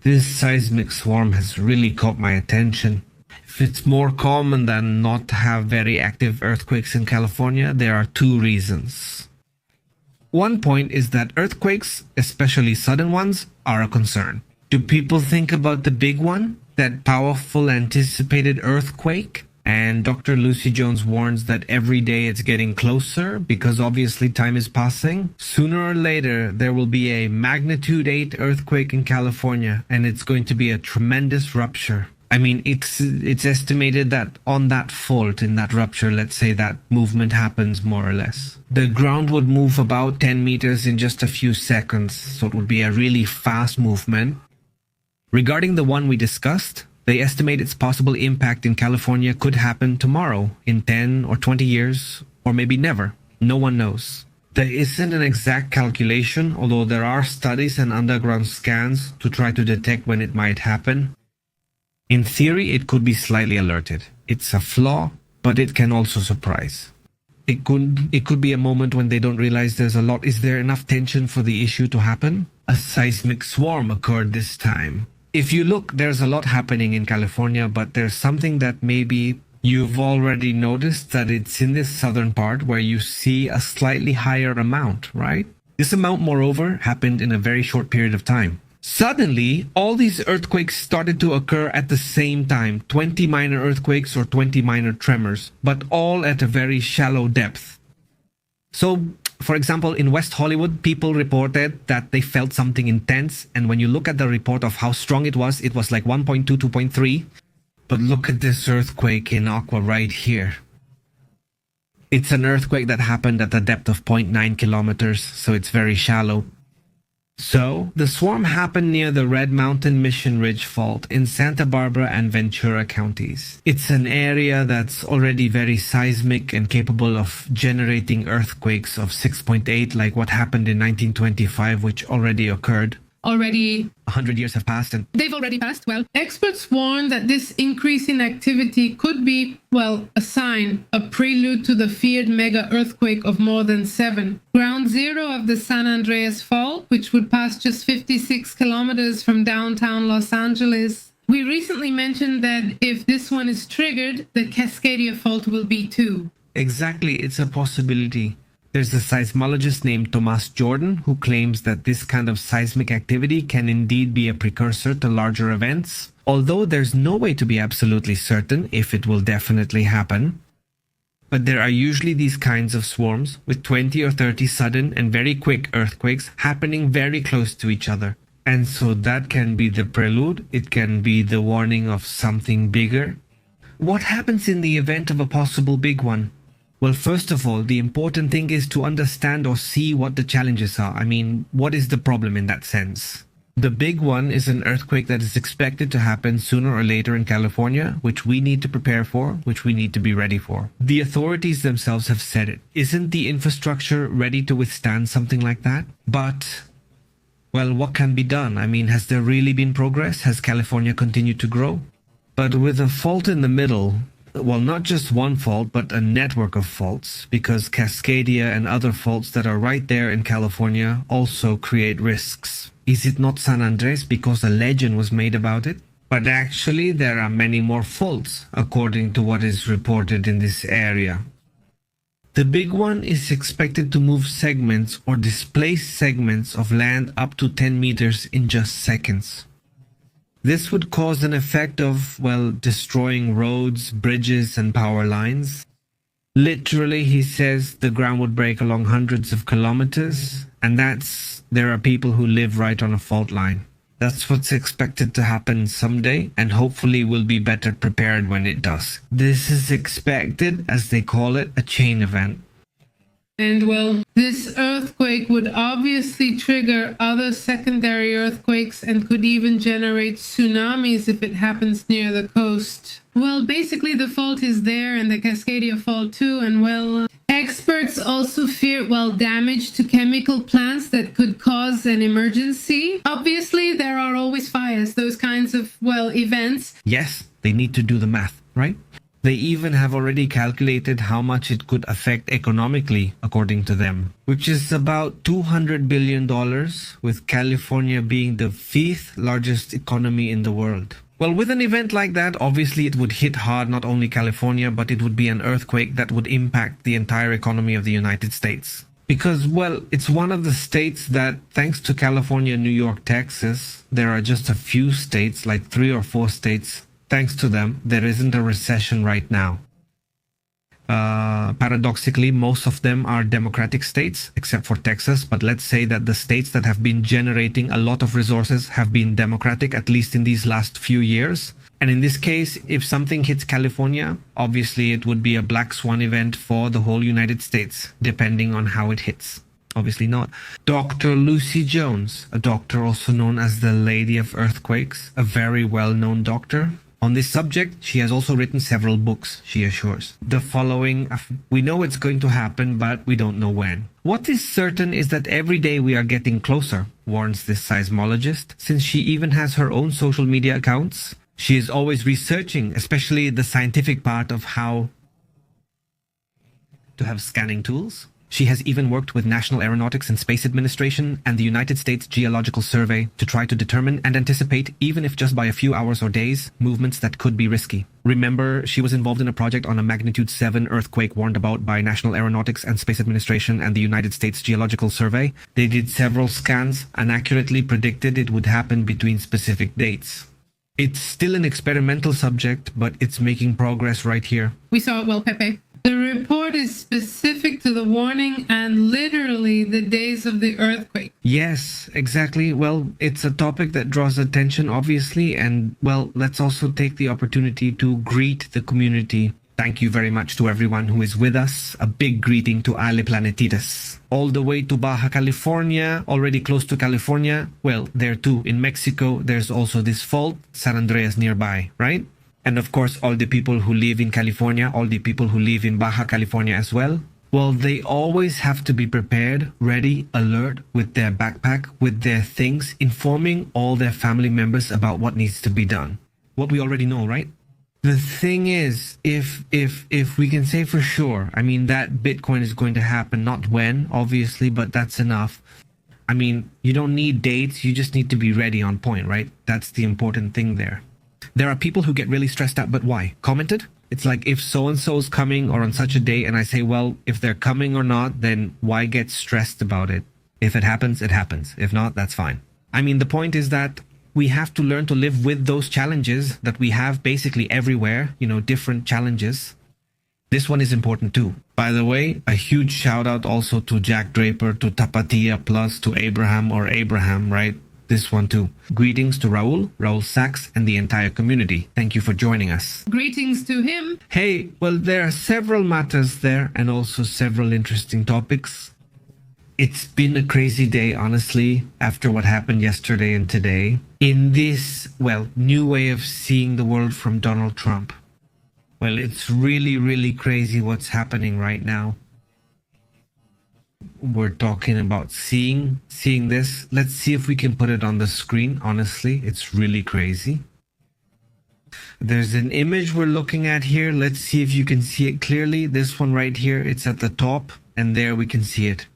This seismic swarm has really caught my attention. If it's more common than not to have very active earthquakes in California, there are two reasons. One point is that earthquakes, especially sudden ones, are a concern. Do people think about the big one? That powerful anticipated earthquake? And Dr. Lucy Jones warns that every day it's getting closer because obviously time is passing. Sooner or later, there will be a magnitude 8 earthquake in California, and it's going to be a tremendous rupture. I mean, it's estimated that on that fault, in that rupture, let's say that movement happens more or less. The ground would move about 10 meters in just a few seconds, so it would be a really fast movement. Regarding the one we discussed, they estimate its possible impact in California could happen tomorrow, in 10 or 20 years, or maybe never. No one knows. There isn't an exact calculation, although there are studies and underground scans to try to detect when it might happen. In theory, it could be slightly alerted. It's a flaw, but it can also surprise. It could be a moment when they don't realize there's a lot. Is there enough tension for the issue to happen? A seismic swarm occurred this time. If you look, there's a lot happening in California, but there's something that maybe you've already noticed, that it's in this southern part where you see a slightly higher amount, right? This amount, moreover, happened in a very short period of time. Suddenly, all these earthquakes started to occur at the same time, 20 minor earthquakes or 20 minor tremors, but all at a very shallow depth. So, for example, in West Hollywood, people reported that they felt something intense, and when you look at the report of how strong it was like 1.2, 2.3. But look at this earthquake in Aqua right here. It's an earthquake that happened at a depth of 0.9 kilometers, so it's very shallow. So, the swarm happened near the Red Mountain Mission Ridge Fault in Santa Barbara and Ventura counties. It's an area that's already very seismic and capable of generating earthquakes of 6.8, like what happened in 1925, which already occurred. 100 years have passed and they've already passed. Well, experts warn that this increase in activity could be, a sign, a prelude to the feared mega earthquake of more than 7. Ground zero of the San Andreas Fault, which would pass just 56 kilometers from downtown Los Angeles. We recently mentioned that if this one is triggered, the Cascadia Fault will be too. Exactly, it's a possibility. There's a seismologist named Thomas Jordan who claims that this kind of seismic activity can indeed be a precursor to larger events, although there's no way to be absolutely certain if it will definitely happen. But there are usually these kinds of swarms with 20 or 30 sudden and very quick earthquakes happening very close to each other. And so that can be the prelude, it can be the warning of something bigger. What happens in the event of a possible big one? Well, first of all, the important thing is to understand or see what the challenges are. I mean, what is the problem in that sense? The big one is an earthquake that is expected to happen sooner or later in California, which we need to prepare for, which we need to be ready for. The authorities themselves have said it. Isn't the infrastructure ready to withstand something like that? But, what can be done? I mean, has there really been progress? Has California continued to grow? But with a fault in the middle, not just one fault, but a network of faults, because Cascadia and other faults that are right there in California also create risks. Is it not San Andres because a legend was made about it? But actually, there are many more faults, according to what is reported in this area. The big one is expected to move segments or displace segments of land up to 10 meters in just seconds. This would cause an effect of, destroying roads, bridges, and power lines. Literally, he says the ground would break along hundreds of kilometers, and there are people who live right on a fault line. That's what's expected to happen someday, and hopefully we'll be better prepared when it does. This is expected, as they call it, a chain event. And this earthquake would obviously trigger other secondary earthquakes and could even generate tsunamis if it happens near the coast. Basically the fault is there and the Cascadia Fault too, and experts also fear, damage to chemical plants that could cause an emergency. Obviously there are always fires, those kinds of, events. Yes, they need to do the math, right? They even have already calculated how much it could affect economically, according to them, which is about $200 billion, with California being the 5th largest economy in the world. Well, with an event like that, obviously it would hit hard not only California, but it would be an earthquake that would impact the entire economy of the United States. Because, well, it's one of the states that, thanks to California, New York, Texas, there are just a few states, like 3 or 4 states. Thanks to them, there isn't a recession right now. Paradoxically, most of them are democratic states, except for Texas. But let's say that the states that have been generating a lot of resources have been democratic, at least in these last few years. And in this case, if something hits California, obviously it would be a black swan event for the whole United States, depending on how it hits. Obviously not. Dr. Lucy Jones, a doctor also known as the Lady of Earthquakes, a very well-known doctor. On this subject, she has also written several books, she assures. The following: we know it's going to happen, but we don't know when. What is certain is that every day we are getting closer, warns this seismologist, since she even has her own social media accounts. She is always researching, especially the scientific part of how to have scanning tools. She has even worked with National Aeronautics and Space Administration and the United States Geological Survey to try to determine and anticipate, even if just by a few hours or days, movements that could be risky. Remember, she was involved in a project on a magnitude 7 earthquake warned about by National Aeronautics and Space Administration and the United States Geological Survey. They did several scans and accurately predicted it would happen between specific dates. It's still an experimental subject, but it's making progress right here. We saw it well, Pepe. The report is specific to the warning and literally the days of the earthquake. Yes, exactly. Well, it's a topic that draws attention, obviously, and, well, let's also take the opportunity to greet the community. Thank you very much to everyone who is with us. A big greeting to Ale Planetitas. All the way to Baja California, already close to California. Well, there too, in Mexico, there's also this fault, San Andreas nearby, right? And of course, all the people who live in California, all the people who live in Baja California as well, well, they always have to be prepared, ready, alert, with their backpack, with their things, informing all their family members about what needs to be done. What we already know, right? The thing is, if we can say for sure, I mean, that Bitcoin is going to happen, not when, obviously, but that's enough. I mean, you don't need dates, you just need to be ready on point, right? That's the important thing there. There are people who get really stressed out, but why? Commented? It's like, if so-and-so is coming or on such a day, and I say, well, if they're coming or not, then why get stressed about it? If it happens, it happens. If not, that's fine. I mean, the point is that we have to learn to live with those challenges that we have basically everywhere, you know, different challenges. This one is important too. By the way, a huge shout out also to Jack Draper, to Tapatia Plus, to Abraham, right? This one too. Greetings to Raul Sachs, and the entire community. Thank you for joining us. Greetings to him. Hey, well, there are several matters there and also several interesting topics. It's been a crazy day, honestly, after what happened yesterday and today. In this, well, new way of seeing the world from Donald Trump. Well, it's really, really crazy what's happening right now. We're talking about seeing this. Let's see if we can put it on the screen. Honestly, it's really crazy. There's an image we're looking at here. Let's see if you can see it clearly. This one right here, it's at the top, and there we can see it.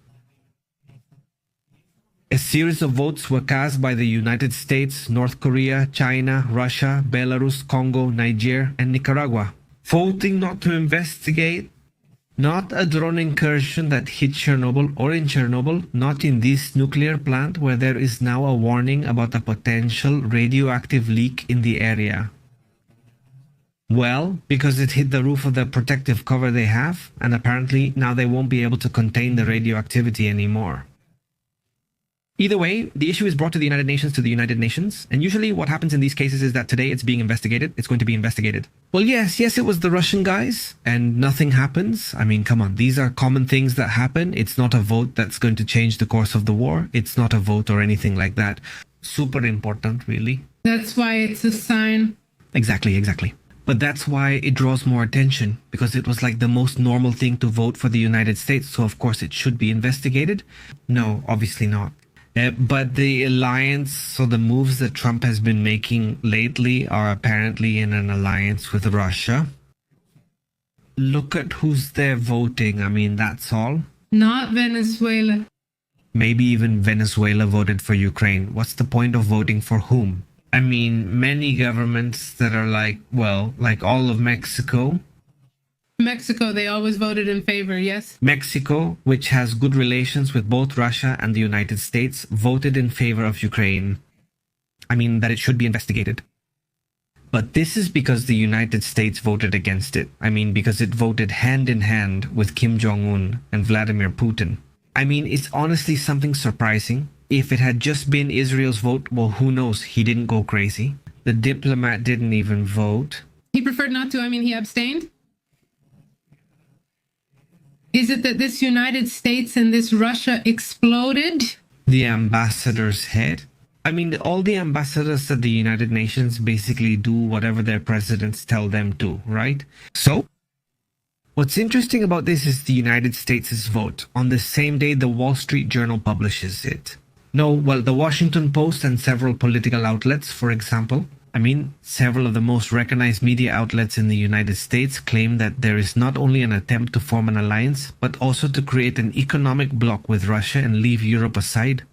A series of votes were cast by the United States, North Korea, China, Russia, Belarus, Congo, Niger, and Nicaragua, voting not to investigate. Not a drone incursion that hit Chernobyl or in Chernobyl, not in this nuclear plant where there is now a warning about a potential radioactive leak in the area. Well, because it hit the roof of the protective cover they have, and apparently now they won't be able to contain the radioactivity anymore. Either way, the issue is brought to the United Nations, and usually what happens in these cases is that today it's being investigated, it's going to be investigated. Well, yes, it was the Russian guys, and nothing happens. I mean, come on, these are common things that happen. It's not a vote that's going to change the course of the war. It's not a vote or anything like that. Super important, really. That's why it's a sign. Exactly. But that's why it draws more attention, because it was like the most normal thing to vote for the United States, so of course it should be investigated. No, obviously not. But the alliance, so the moves that Trump has been making lately are apparently in an alliance with Russia. Look at who's there voting. I mean, that's all. Not Venezuela. Maybe even Venezuela voted for Ukraine. What's the point of voting for whom? I mean, many governments that are like, well, like all of Mexico. Mexico, they always voted in favor, yes? Mexico, which has good relations with both Russia and the United States, voted in favor of Ukraine. I mean, that it should be investigated. But this is because the United States voted against it. I mean, because it voted hand in hand with Kim Jong-un and Vladimir Putin. I mean, it's honestly something surprising. If it had just been Israel's vote, well, who knows? He didn't go crazy. The diplomat didn't even vote. He preferred not to. I mean, he abstained. Is it that this United States and this Russia exploded? The ambassador's head? I mean, all the ambassadors at the United Nations basically do whatever their presidents tell them to, right? So, what's interesting about this is the United States' vote. On the same day, the Wall Street Journal publishes it. No, well, the Washington Post and several political outlets, for example. I mean, several of the most recognized media outlets in the United States claim that there is not only an attempt to form an alliance, but also to create an economic bloc with Russia and leave Europe aside.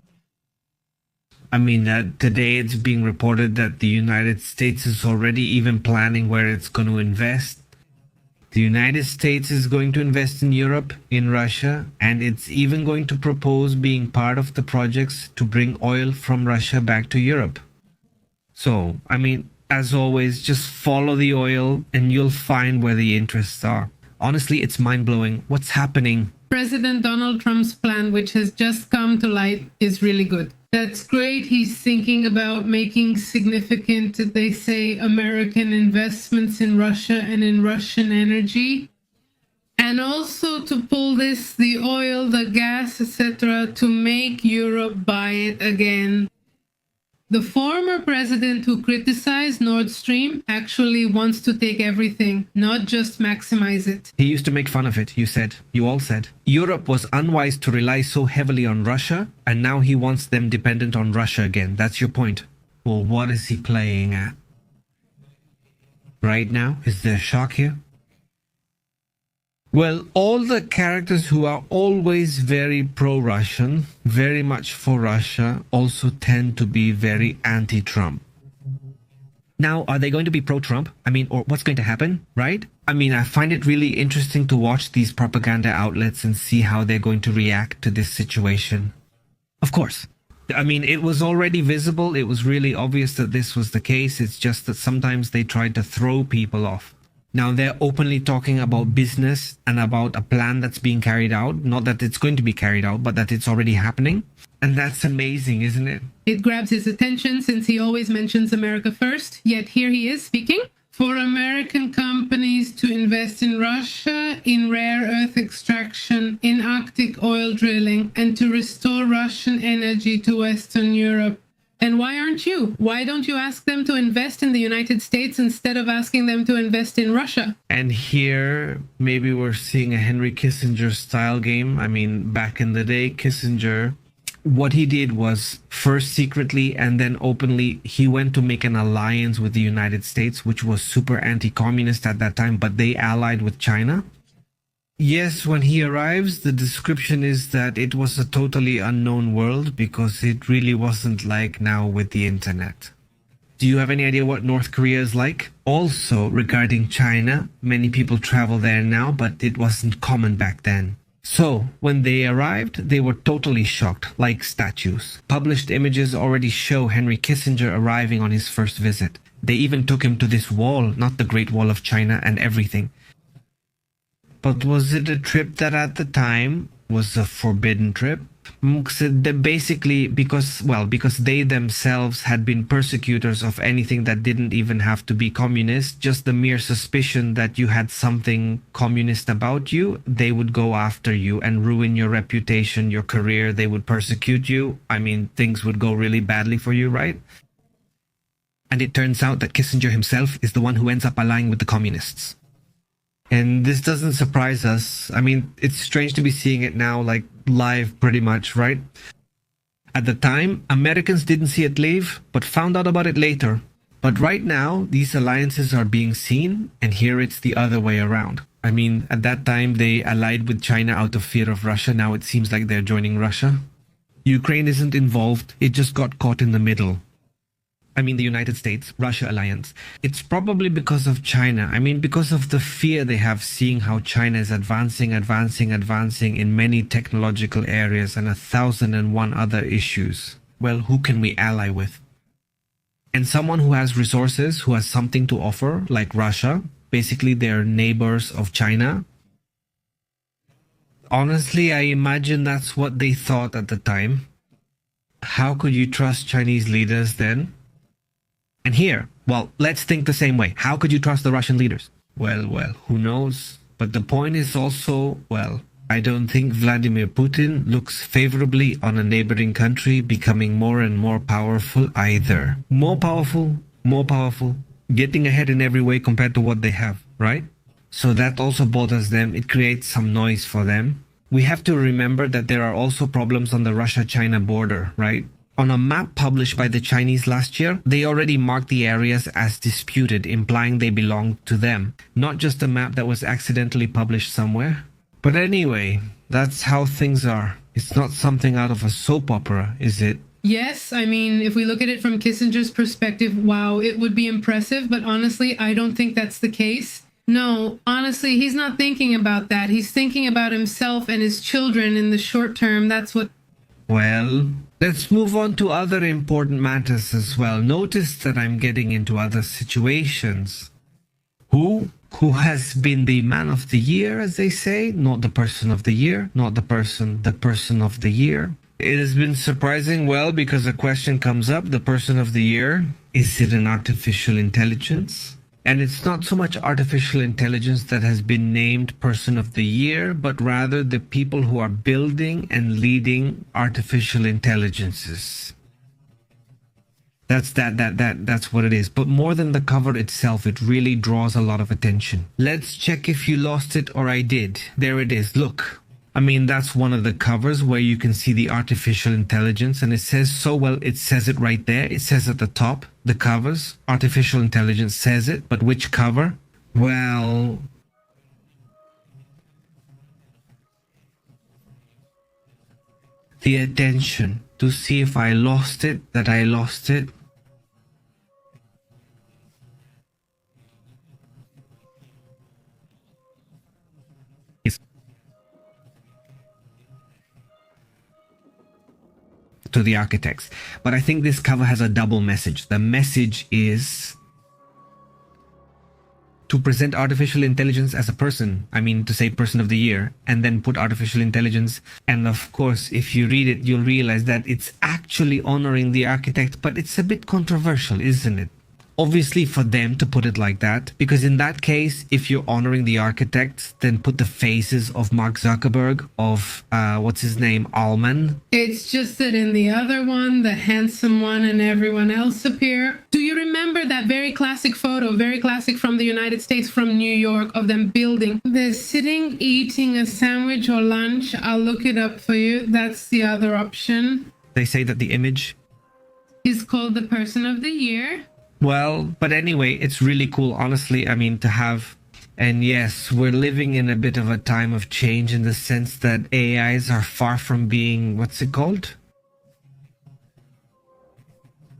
I mean, today it's being reported that the United States is already even planning where it's going to invest. The United States is going to invest in Europe, in Russia, and it's even going to propose being part of the projects to bring oil from Russia back to Europe. So, I mean, as always, just follow the oil and you'll find where the interests are. Honestly, it's mind-blowing. What's happening? President Donald Trump's plan, which has just come to light, is really good. That's great. He's thinking about making significant, they say, American investments in Russia and in Russian energy. And also to pull the oil, the gas, etc., to make Europe buy it again. The former president who criticized Nord Stream actually wants to take everything, not just maximize it. He used to make fun of it, you said. You all said. Europe was unwise to rely so heavily on Russia, and now he wants them dependent on Russia again. That's your point. Well, what is he playing at? Right now? Is there shock here? Well, all the characters who are always very pro-Russian, very much for Russia, also tend to be very anti-Trump. Now, are they going to be pro-Trump? I mean, or what's going to happen, right? I mean, I find it really interesting to watch these propaganda outlets and see how they're going to react to this situation. Of course. I mean, it was already visible. It was really obvious that this was the case. It's just that sometimes they tried to throw people off. Now they're openly talking about business and about a plan that's being carried out. Not that it's going to be carried out, but that it's already happening. And that's amazing, isn't it? It grabs his attention since he always mentions America first. Yet here he is speaking for American companies to invest in Russia, in rare earth extraction, in Arctic oil drilling, and to restore Russian energy to Western Europe. And why aren't you? Why don't you ask them to invest in the United States instead of asking them to invest in Russia? And here, maybe we're seeing a Henry Kissinger style game. I mean, back in the day, Kissinger, what he did was first secretly and then openly, he went to make an alliance with the United States, which was super anti-communist at that time, but they allied with China. Yes, when he arrives, the description is that it was a totally unknown world because it really wasn't like now with the internet. Do you have any idea what North Korea is like? Also, regarding China, many people travel there now, but it wasn't common back then. So, when they arrived, they were totally shocked, like statues. Published images already show Henry Kissinger arriving on his first visit. They even took him to this wall, not the Great Wall of China, and everything. But was it a trip that at the time was a forbidden trip? Basically, because they themselves had been persecutors of anything that didn't even have to be communist, just the mere suspicion that you had something communist about you, they would go after you and ruin your reputation, your career, they would persecute you. I mean, things would go really badly for you, right? And it turns out that Kissinger himself is the one who ends up allying with the communists. And this doesn't surprise us. I mean, it's strange to be seeing it now, like live pretty much, right? At the time, Americans didn't see it live, but found out about it later. But right now, these alliances are being seen, and here it's the other way around. I mean, at that time, they allied with China out of fear of Russia. Now it seems like they're joining Russia. Ukraine isn't involved. It just got caught in the middle. I mean, the United States-Russia alliance. It's probably because of China. I mean, because of the fear they have seeing how China is advancing in many technological areas and 1,001 other issues. Well, who can we ally with? And someone who has resources, who has something to offer, like Russia, basically they're neighbors of China. Honestly, I imagine that's what they thought at the time. How could you trust Chinese leaders then? And here, well, let's think the same way. How could you trust the Russian leaders? Well, who knows? But the point is also, well, I don't think Vladimir Putin looks favorably on a neighboring country becoming more and more powerful either. More powerful, getting ahead in every way compared to what they have, right? So that also bothers them. It creates some noise for them. We have to remember that there are also problems on the Russia-China border, right? On a map published by the Chinese last year, they already marked the areas as disputed, implying they belong to them. Not just a map that was accidentally published somewhere. But anyway, that's how things are. It's not something out of a soap opera, is it? Yes, I mean, if we look at it from Kissinger's perspective, wow, it would be impressive, but honestly, I don't think that's the case. No, honestly, he's not thinking about that. He's thinking about himself and his children in the short term. That's what... Well, let's move on to other important matters as well. Notice that I'm getting into other situations. Who has been the man of the year, as they say? Not the person of the year, not the person of the year. It has been surprising, well, because a question comes up, the person of the year, is it an artificial intelligence? And it's not so much artificial intelligence that has been named person of the year, but rather the people who are building and leading artificial intelligences. That's what it is. But more than the cover itself, it really draws a lot of attention. Let's check if you lost it or I did. There it is. Look. I mean, that's one of the covers where you can see the artificial intelligence, and it says so well, it says it right there. It says at the top, the covers, artificial intelligence says it, but which cover? Well, the attention to see if I lost it, that I lost it. To the architects. But I think this cover has a double message. The message is to present artificial intelligence as a person. I mean, to say person of the year, and then put artificial intelligence. And of course, if you read it, you'll realize that it's actually honoring the architect, but it's a bit controversial, isn't it? Obviously for them to put it like that, because in that case, if you're honoring the architects, then put the faces of Mark Zuckerberg, of what's his name, Allman. It's just that in the other one, the handsome one and everyone else appear. Do you remember that very classic photo, very classic from the United States, from New York, of them building? They're sitting, eating a sandwich or lunch. I'll look it up for you. That's the other option. They say that the image is called the person of the year. Well, but anyway, it's really cool, honestly. I mean, to have, and yes, we're living in a bit of a time of change in the sense that AIs are far from being, what's it called?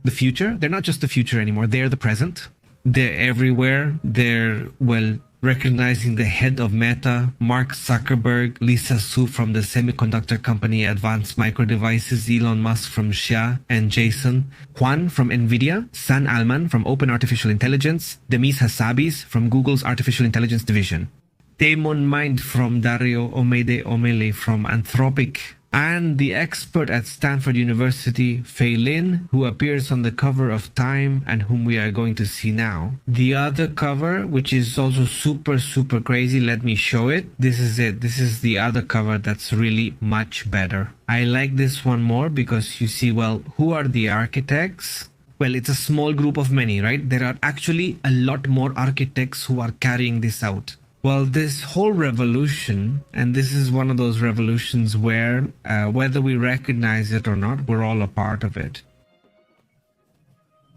The future. They're not just the future anymore. They're the present. They're everywhere. They're, well, recognizing the head of Meta, Mark Zuckerberg, Lisa Su from the semiconductor company Advanced Micro Devices, Elon Musk from Xia, and Jason Huan from Nvidia, San Alman from Open Artificial Intelligence, Demis Hassabis from Google's Artificial Intelligence Division, Damon Mind from Dario Omele from Anthropic, and the expert at Stanford University, Fei Lin, who appears on the cover of Time and whom we are going to see now. The other cover, which is also super crazy, let me show it. This is it. This is the other cover that's really much better. I like this one more because you see, well, who are the architects? Well, it's a small group of many, right? There are actually a lot more architects who are carrying this out. Well, this whole revolution, and this is one of those revolutions where whether we recognize it or not, we're all a part of it.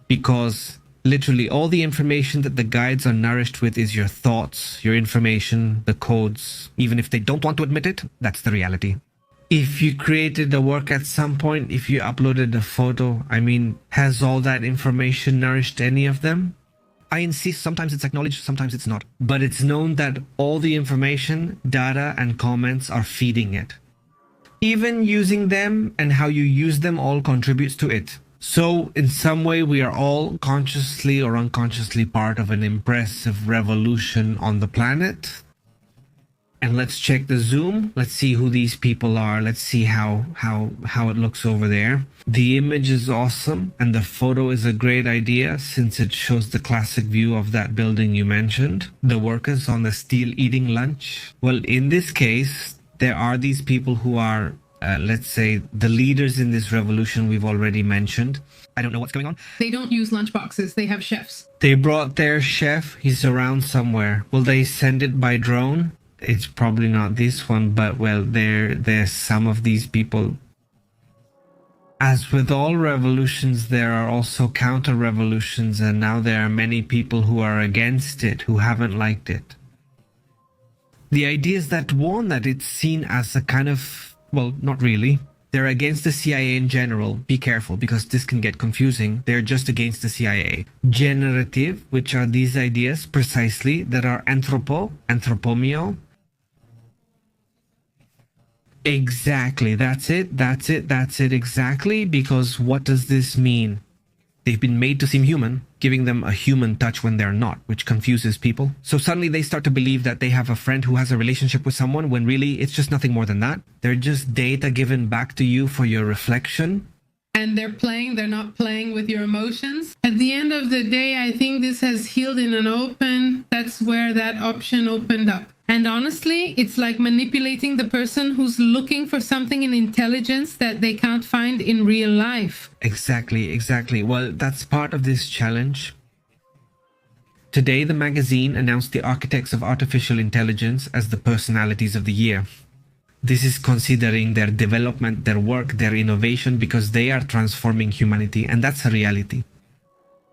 Because Literally, all the information that the guides are nourished with is your thoughts, your information, the codes. Even if they don't want to admit it, that's the reality. If you created a work at some point, if you uploaded a photo, has all that information nourished any of them? I insist, sometimes it's acknowledged, sometimes it's not. But it's known that all the information, data, and comments are feeding it. Even using them and how you use them all contributes to it. So, in some way, we are all consciously or unconsciously part of an impressive revolution on the planet. And let's check the zoom. Let's see who these people are. Let's see how it looks over there. The image is awesome, and the photo is a great idea since it shows the classic view of that building you mentioned. The workers on the steel eating lunch. Well, in this case, there are these people who are, let's say, the leaders in this revolution we've already mentioned. I don't know what's going on. They don't use lunchboxes. They have chefs. They brought their chef. He's around somewhere. Will they send it by drone? It's probably not this one, but well, there's some of these people. As with all revolutions, there are also counter-revolutions, and now there are many people who are against it, who haven't liked it. The ideas that won that it's seen as a kind of, well, not really. They're against the CIA in general. Be careful, because this can get confusing. They're just against the CIA. Generative, which are these ideas precisely that are anthropomio. Exactly, that's it, exactly, because what does this mean? They've been made to seem human, giving them a human touch when they're not, which confuses people. So suddenly they start to believe that they have a friend who has a relationship with someone when really it's just nothing more than that. They're just data given back to you for your reflection. And they're not playing with your emotions. At the end of the day, I think this has healed in an open. That's where that option opened up. And honestly, it's like manipulating the person who's looking for something in intelligence that they can't find in real life. Exactly. Well, that's part of this challenge. Today, the magazine announced the architects of artificial intelligence as the personalities of the year. This is considering their development, their work, their innovation, because they are transforming humanity, and that's a reality.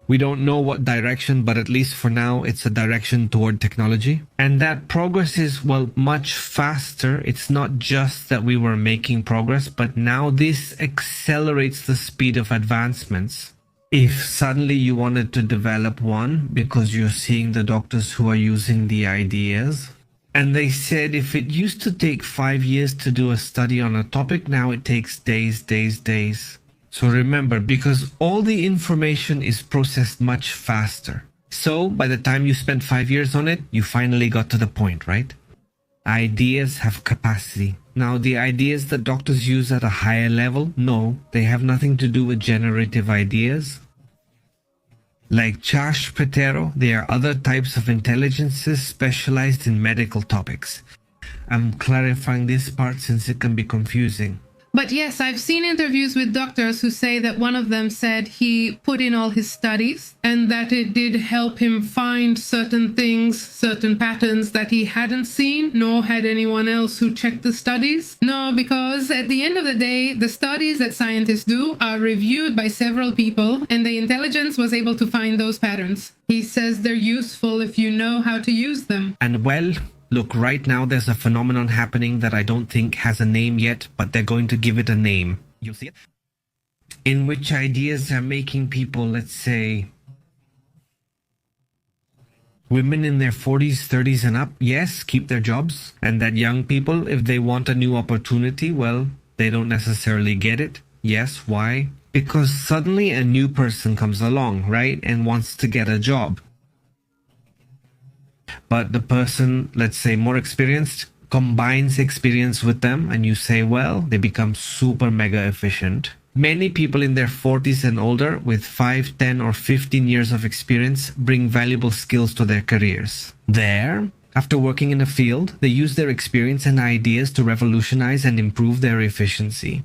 We don't know what direction, but at least for now, it's a direction toward technology. And that progress is, well, much faster. It's not just that we were making progress, but now this accelerates the speed of advancements. If suddenly you wanted to develop one because you're seeing the doctors who are using the ideas, and they said if it used to take 5 years to do a study on a topic, now it takes days. So remember, because all the information is processed much faster. So by the time you spent 5 years on it, you finally got to the point, right? Ideas have capacity. Now, the ideas that doctors use at a higher level, no, they have nothing to do with generative ideas. Like Chash Petero, there are other types of intelligences specialized in medical topics. I'm clarifying this part since it can be confusing. But yes, I've seen interviews with doctors who say that one of them said he put in all his studies and that it did help him find certain things, certain patterns that he hadn't seen, nor had anyone else who checked the studies. No, because at the end of the day, the studies that scientists do are reviewed by several people, and the intelligence was able to find those patterns. He says they're useful if you know how to use them. And well, look, right now there's a phenomenon happening that I don't think has a name yet, but they're going to give it a name. You'll see it. In which ideas are making people, let's say, women in their 40s, 30s and up, yes, keep their jobs. And that young people, if they want a new opportunity, well, they don't necessarily get it. Yes, why? Because suddenly a new person comes along, right, and wants to get a job. But the person, let's say more experienced, combines experience with them, and you say, well, they become super mega efficient. Many people in their 40s and older with 5, 10 or 15 years of experience bring valuable skills to their careers. There, after working in a field, they use their experience and ideas to revolutionize and improve their efficiency.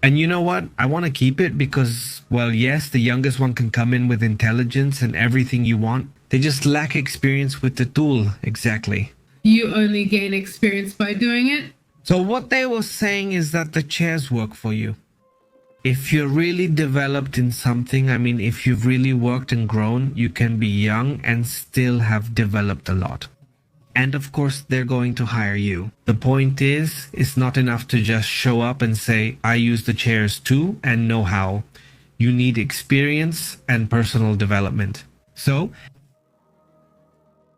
And you know what? I want to keep it because, well, yes, the youngest one can come in with intelligence and everything you want. They just lack experience with the tool, exactly. You only gain experience by doing it. So what they were saying is that the chairs work for you. If you're really developed in something, I mean, if you've really worked and grown, you can be young and still have developed a lot. And of course, they're going to hire you. The point is, it's not enough to just show up and say, I use the chairs too and know how. You need experience and personal development. So,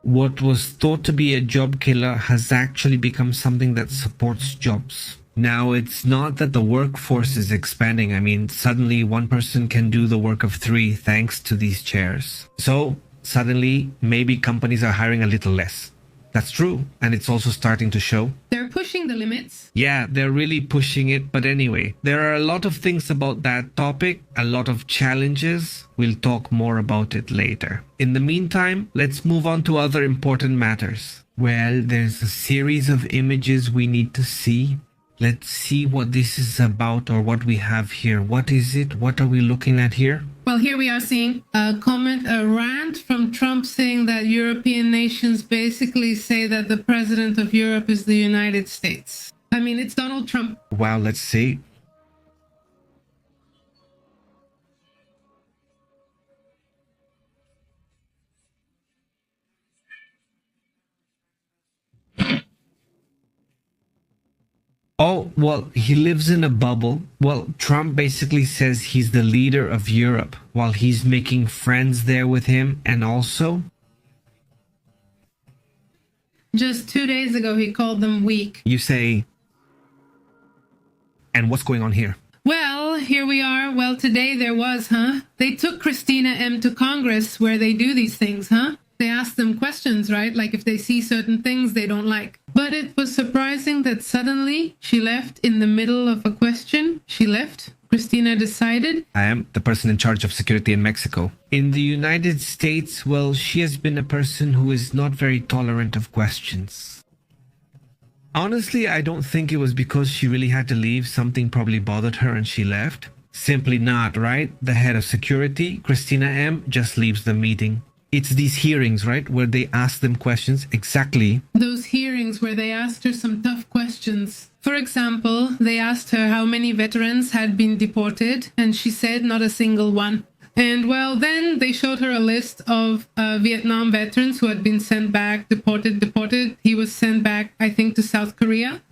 what was thought to be a job killer has actually become something that supports jobs. Now, it's not that the workforce is expanding. I mean, suddenly one person can do the work of three thanks to these chairs. So, suddenly, maybe companies are hiring a little less. That's true, and it's also starting to show. They're pushing the limits. Yeah, they're really pushing it, but anyway, there are a lot of things about that topic, a lot of challenges. We'll talk more about it later. In the meantime, let's move on to other important matters. Well, there's a series of images we need to see. Let's see what this is about or what we have here. What is it? What are we looking at here? Well, here we are seeing a rant from Trump saying that European nations basically say that the president of Europe is the United States. I mean, it's Donald Trump. Wow, let's see. Oh, well, he lives in a bubble. Well, Trump basically says he's the leader of Europe while he's making friends there with him. And also, just 2 days ago, he called them weak. you say, and what's going on here? Well, here we are. Well, today there was, They took Christina M. to Congress where they do these things, They ask them questions, right? Like if they see certain things they don't like. But it was surprising that suddenly she left in the middle of a question. She left. Christina decided. I am the person in charge of security in Mexico. In the United States, well, she has been a person who is not very tolerant of questions. Honestly, I don't think it was because she really had to leave. Something probably bothered her and she left. Simply not, right? The head of security, Christina M., just leaves the meeting. It's these hearings, right, where they ask them questions. Exactly. Those hearings where they asked her some tough questions. For example, they asked her how many veterans had been deported, and she said not a single one. And well, then they showed her a list of Vietnam veterans who had been sent back, deported. He was sent back, I think, to South Korea.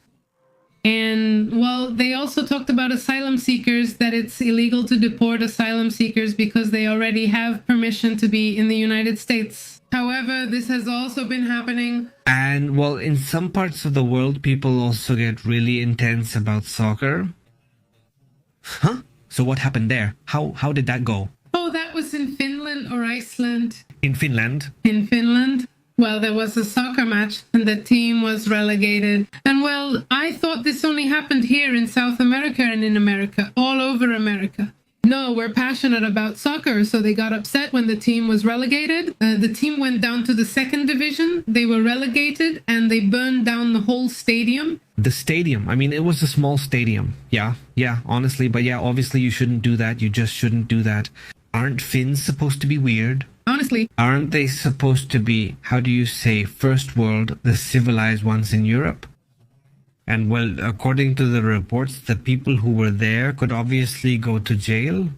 And well, they also talked about asylum seekers, that it's illegal to deport asylum seekers because they already have permission to be in the United States. However, this has also been happening. And well, in some parts of the world, people also get really intense about soccer. Huh? So what happened there? How did that go? Oh, that was in Finland or Iceland? In Finland? In Finland. Well, there was a soccer match and the team was relegated. And well, I thought this only happened here in South America and in America, all over America. No, we're passionate about soccer, so they got upset when the team was relegated. The team went down to the second division. They were relegated and they burned down the whole stadium. The stadium. I mean, it was a small stadium. Yeah, honestly. But yeah, obviously you shouldn't do that. You just shouldn't do that. Aren't Finns supposed to be weird? Honestly. Aren't they supposed to be, how do you say, first world, the civilized ones in Europe? And well, according to the reports, the people who were there could obviously go to jail.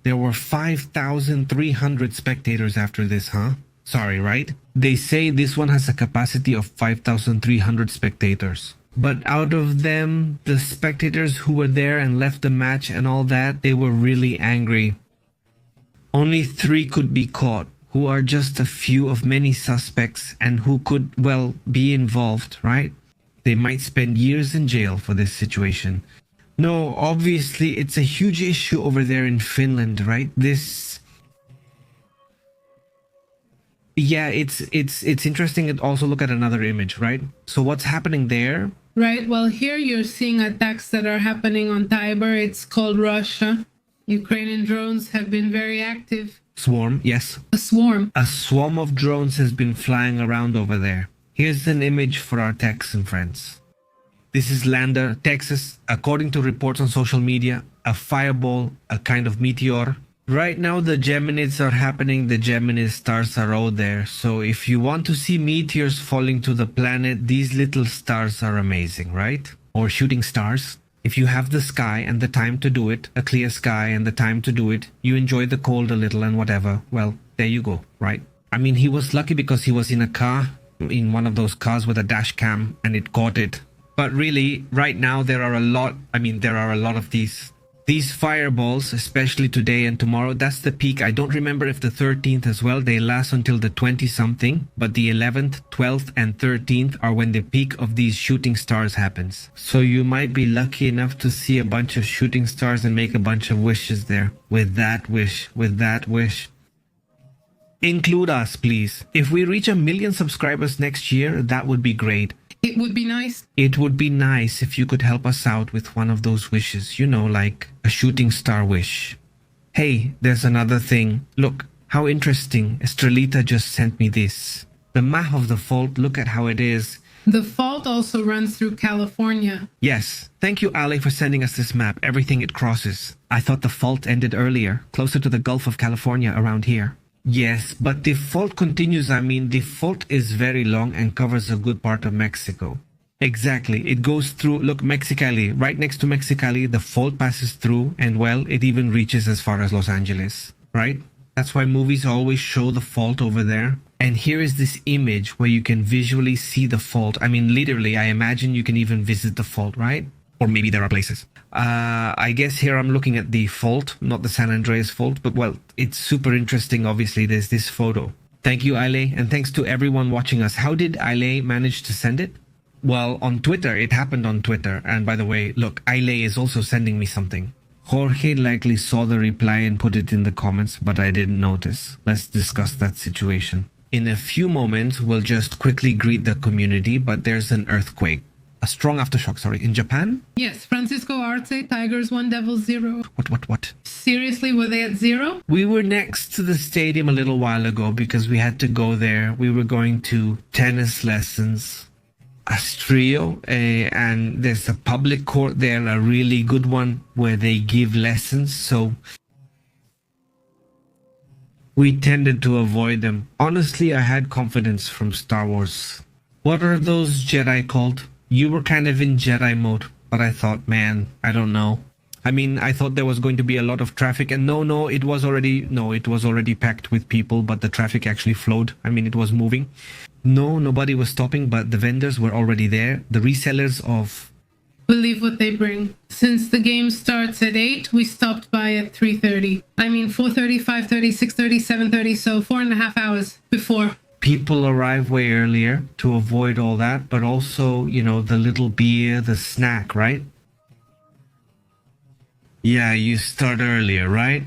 There were 5,300 spectators after this, huh? Sorry, right? They say this one has a capacity of 5,300 spectators. But out of them, the spectators who were there and left the match and all that, they were really angry. Only 3 could be caught, who are just a few of many suspects and who could, well, be involved, right? They might spend years in jail for this situation. No, obviously, it's a huge issue over there in Finland, right? Yeah, it's interesting to also look at another image, right? So what's happening there? Right, well, here you're seeing attacks that are happening on Tiber. It's called Russia. Ukrainian drones have been very active. Swarm, yes. A swarm. A swarm of drones has been flying around over there. Here's an image for our Texan friends. This is Lander, Texas. According to reports on social media, a fireball, a kind of meteor. Right now the Geminids are happening, the Gemini stars are out there. So if you want to see meteors falling to the planet, these little stars are amazing, right? Or shooting stars. If you have the sky and the time to do it, a clear sky and the time to do it, you enjoy the cold a little and whatever, well, there you go, right? I mean, he was lucky because he was in a car, in one of those cars with a dash cam, and it caught it. But really, right now, there are a lot of these fireballs, especially today and tomorrow. That's the peak. I don't remember if the 13th as well. They last until the 20-something. But the 11th, 12th, and 13th are when the peak of these shooting stars happens. So you might be lucky enough to see a bunch of shooting stars and make a bunch of wishes there. With that wish. Include us, please. If we reach 1 million subscribers next year, that would be great. It would be nice. It would be nice if you could help us out with one of those wishes, you know, like a shooting star wish. Hey, there's another thing. Look, how interesting. Estrelita just sent me this. The map of the fault, look at how it is. The fault also runs through California. Yes, thank you, Ale, for sending us this map, everything it crosses. I thought the fault ended earlier, closer to the Gulf of California around here. Yes, but the fault continues. I mean, the fault is very long and covers a good part of Mexico. Exactly. It goes through, look, Mexicali. Right next to Mexicali, the fault passes through and, well, it even reaches as far as Los Angeles, right? That's why movies always show the fault over there. And here is this image where you can visually see the fault. I mean, literally, I imagine you can even visit the fault, right? Or maybe there are places. I guess here I'm looking at the fault, not the San Andreas fault, but well, it's super interesting. Obviously, there's this photo. Thank you, Aile, and thanks to everyone watching us. How did Aile manage to send it? Well, on Twitter, it happened on Twitter. And by the way, look, Aile is also sending me something. Jorge likely saw the reply and put it in the comments, but I didn't notice. Let's discuss that situation. In a few moments, we'll just quickly greet the community, but there's an earthquake. A strong aftershock, sorry. In Japan? Yes, Francisco Arce, Tigers 1, Devils 0. What? Seriously, were they at 0? We were next to the stadium a little while ago because we had to go there. We were going to tennis lessons, Astrio, and there's a public court there, a really good one where they give lessons. So we tended to avoid them. Honestly, I had confidence from Star Wars. What are those Jedi called? You were kind of in Jedi mode, but I thought, man, I don't know. I mean, I thought there was going to be a lot of traffic, and it was already packed with people, but the traffic actually flowed. I mean, it was moving. No, nobody was stopping, but the vendors were already there. The resellers of... Believe what they bring. Since the game starts at 8, we stopped by at 3:30. I mean, 4:30, 5:30, 6:30, 7:30, so 4.5 hours before. People arrive way earlier to avoid all that, but also, you know, the little beer, the snack, right? Yeah, you start earlier, right?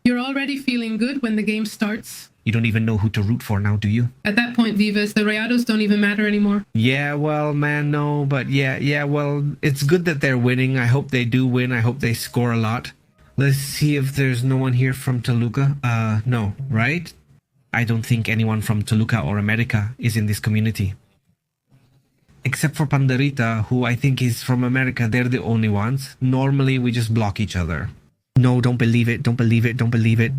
You're already feeling good when the game starts. You don't even know who to root for now, do you? At that point, Vivas, the Rayados don't even matter anymore. Yeah, well, man, no, but yeah, well, it's good that they're winning. I hope they do win. I hope they score a lot. Let's see if there's no one here from Toluca. No, right? I don't think anyone from Toluca or America is in this community. Except for Panderita, who I think is from America. They're the only ones. Normally, we just block each other. No, don't believe it. Don't believe it. Don't believe it.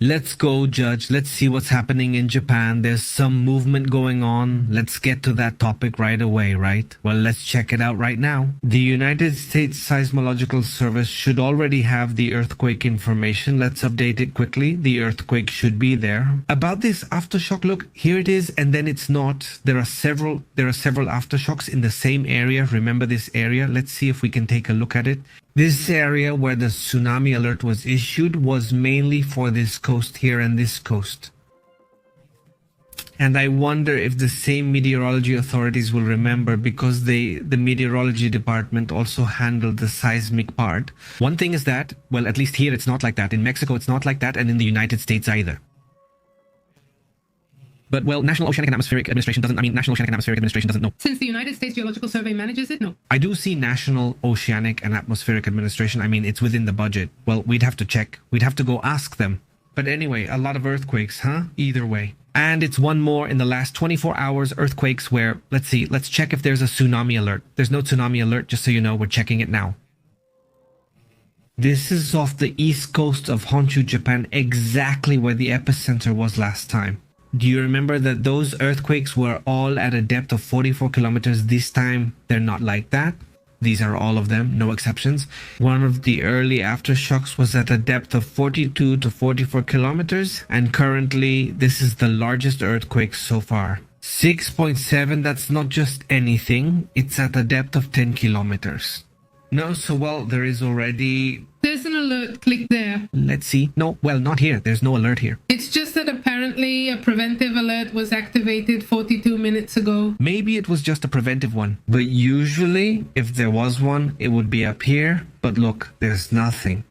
Let's go, Judge. Let's see what's happening in Japan. There's some movement going on. Let's get to that topic right away, right? Well, let's check it out right now. The United States Seismological Service should already have the earthquake information. Let's update it quickly. The earthquake should be there. About this aftershock, look, here it is, and then it's not. There are several aftershocks in the same area. Remember this area? Let's see if we can take a look at it. This area where the tsunami alert was issued was mainly for this coast here and this coast. And I wonder if the same meteorology authorities will remember, because the meteorology department also handled the seismic part. One thing is that, well, at least here it's not like that. In Mexico it's not like that, and in the United States either. But, well, National Oceanic and Atmospheric Administration doesn't know. Since the United States Geological Survey manages it, no. I do see National Oceanic and Atmospheric Administration. I mean, it's within the budget. Well, we'd have to check. We'd have to go ask them. But anyway, a lot of earthquakes, huh? Either way. And it's one more in the last 24 hours, earthquakes where, let's see, let's check if there's a tsunami alert. There's no tsunami alert, just so you know, we're checking it now. This is off the east coast of Honshu, Japan, exactly where the epicenter was last time. Do you remember that those earthquakes were all at a depth of 44 kilometers? This time, they're not like that. These are all of them, no exceptions. One of the early aftershocks was at a depth of 42 to 44 kilometers, and currently this is the largest earthquake so far. 6.7, that's not just anything, it's at a depth of 10 kilometers. No, so well, there is already... There's an alert, click there. Let's see. No, well, not here. There's no alert here. It's just that apparently a preventive alert was activated 42 minutes ago. Maybe it was just a preventive one. But usually, if there was one, it would be up here. But look, there's nothing.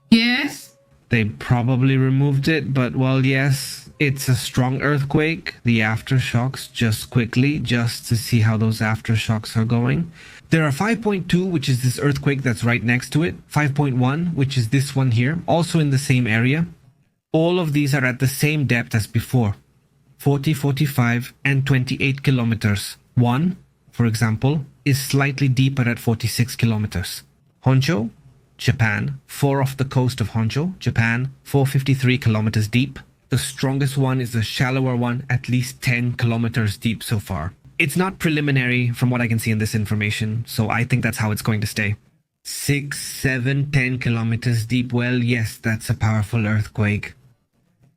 Yes? They probably removed it, but well, yes, it's a strong earthquake. The aftershocks, just quickly, just to see how those aftershocks are going. There are 5.2, which is this earthquake that's right next to it. 5.1, which is this one here, also in the same area. All of these are at the same depth as before. 40, 45, and 28 kilometers. One, for example, is slightly deeper at 46 kilometers. Honshu, Japan, 4 off the coast of Honshu, Japan, 453 kilometers deep. The strongest one is the shallower one, at least 10 kilometers deep so far. It's not preliminary from what I can see in this information, so I think that's how it's going to stay. 6, 7, 10 kilometers deep. Well, yes, that's a powerful earthquake.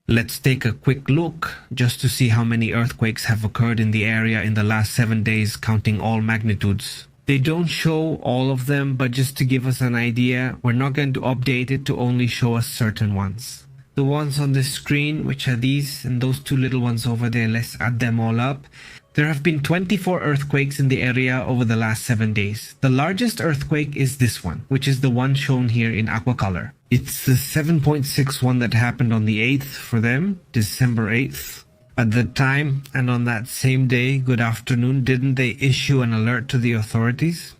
Let's take a quick look just to see how many earthquakes have occurred in the area in the last 7 days, counting all magnitudes. They don't show all of them, but just to give us an idea, we're not going to update it to only show us certain ones. The ones on the screen, which are these, and those two little ones over there, let's add them all up. There have been 24 earthquakes in the area over the last 7 days. The largest earthquake is this one, which is the one shown here in aqua color. It's the 7.6 one that happened on the 8th for them, December 8th. At the time, and on that same day, good afternoon, didn't they issue an alert to the authorities?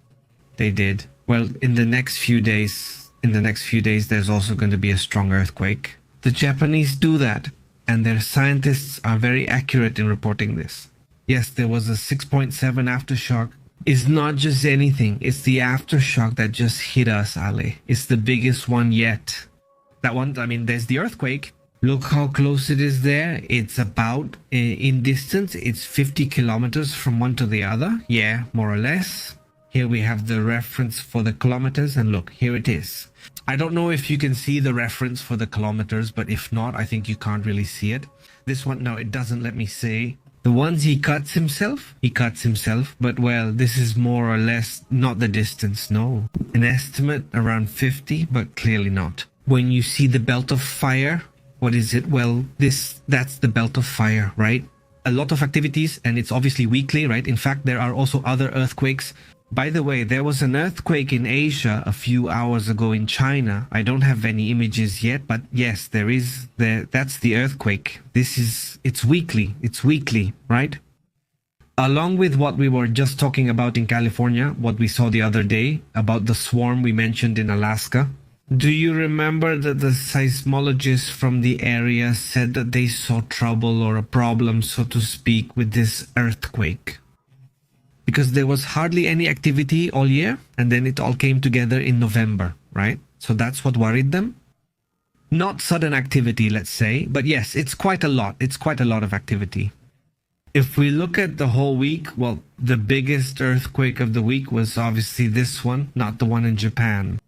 They did. Well, in the next few days, there's also going to be a strong earthquake. The Japanese do that, and their scientists are very accurate in reporting this. Yes, there was a 6.7 aftershock. It's not just anything. It's the aftershock that just hit us, Ale. It's the biggest one yet. That one, I mean, there's the earthquake. Look how close it is there. It's about, in distance, it's 50 kilometers from one to the other. Yeah, more or less. Here we have the reference for the kilometers, and look, here it is. I don't know if you can see the reference for the kilometers, but if not, I think you can't really see it. This one, no, it doesn't let me say. The ones he cuts himself, but well, this is more or less not the distance, no. An estimate around 50, but clearly not. When you see the belt of fire, what is it? Well, that's the belt of fire, right? A lot of activities, and it's obviously weekly, right? In fact, there are also other earthquakes. By the way, there was an earthquake in Asia a few hours ago in China. I don't have any images yet, but yes, that's the earthquake. It's weekly, right? Along with what we were just talking about in California, what we saw the other day about the swarm we mentioned in Alaska. Do you remember that the seismologists from the area said that they saw trouble or a problem, so to speak, with this earthquake? Because there was hardly any activity all year, and then it all came together in November, right? So that's what worried them. Not sudden activity, let's say, but yes, it's quite a lot. It's quite a lot of activity. If we look at the whole week, well, the biggest earthquake of the week was obviously this one, not the one in Japan.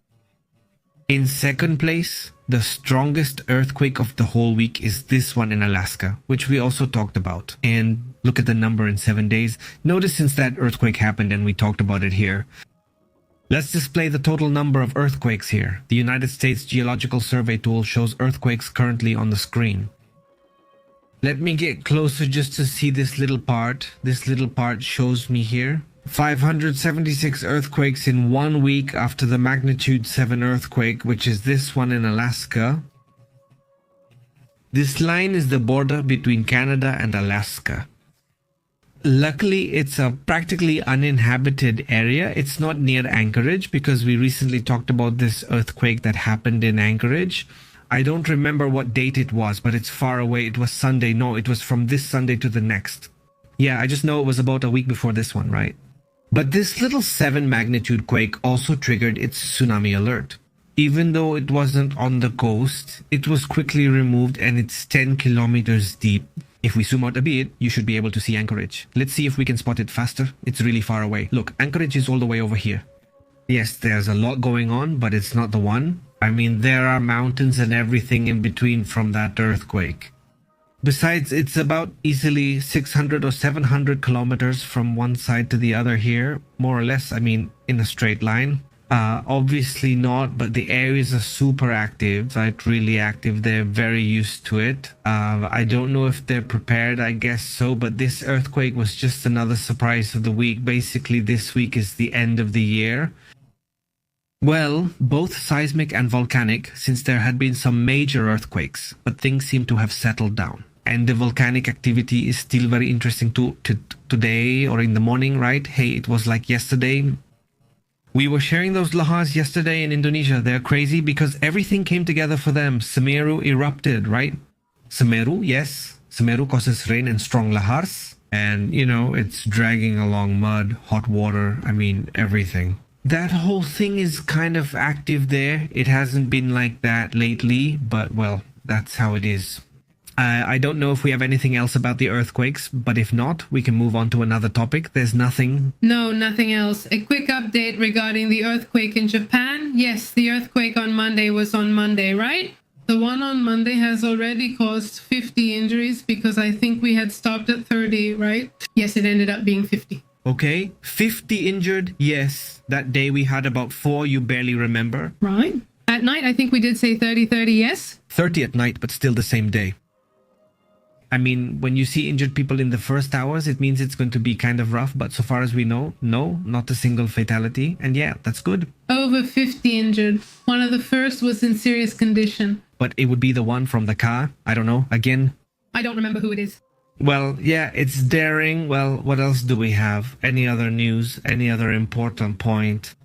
In second place, the strongest earthquake of the whole week is this one in Alaska, which we also talked about. And look at the number in 7 days. Notice since that earthquake happened and we talked about it here. Let's display the total number of earthquakes here. The United States Geological Survey tool shows earthquakes currently on the screen. Let me get closer just to see this little part. This little part shows me here 576 earthquakes in 1 week after the magnitude 7 earthquake, which is this one in Alaska. This line is the border between Canada and Alaska. Luckily, it's a practically uninhabited area. It's not near Anchorage because we recently talked about this earthquake that happened in Anchorage. I don't remember what date it was, but it's far away. It was Sunday. No, it was from this Sunday to the next. Yeah, I just know it was about a week before this one, right? But this little 7 magnitude quake also triggered its tsunami alert. Even though it wasn't on the coast, it was quickly removed and it's 10 kilometers deep. If we zoom out a bit, you should be able to see Anchorage. Let's see if we can spot it faster. It's really far away. Look, Anchorage is all the way over here. Yes, there's a lot going on, but it's not the one. I mean, there are mountains and everything in between from that earthquake. Besides, it's about easily 600 or 700 kilometers from one side to the other here, more or less, I mean, in a straight line. Obviously not, but the areas are super active, like really active. They're very used to it. I don't know if they're prepared, I guess so, but this earthquake was just another surprise of the week. Basically, this week is the end of the year. Well, both seismic and volcanic, since there had been some major earthquakes, but things seem to have settled down. And the volcanic activity is still very interesting to today or in the morning, right? Hey, it was like yesterday. We were sharing those lahars yesterday in Indonesia. They're crazy because everything came together for them. Semeru erupted, right? Semeru, yes. Semeru causes rain and strong lahars. And, you know, it's dragging along mud, hot water, I mean, everything. That whole thing is kind of active there. It hasn't been like that lately, but, well, that's how it is. I don't know if we have anything else about the earthquakes, but if not, we can move on to another topic. There's nothing. No, nothing else. A quick update regarding the earthquake in Japan. Yes, the earthquake on Monday was on Monday, right? The one on Monday has already caused 50 injuries because I think we had stopped at 30, right? Yes, it ended up being 50. Okay, 50 injured, yes. That day we had about 4, you barely remember. Right. At night, I think we did say 30, yes? 30 at night, but still the same day. I mean, when you see injured people in the first hours, it means it's going to be kind of rough. But so far as we know, no, not a single fatality. And yeah, that's good. Over 50 injured. One of the first was in serious condition. But it would be the one from the car. I don't know. Again, I don't remember who it is. Well, yeah, it's daring. Well, what else do we have? Any other news? Any other important point?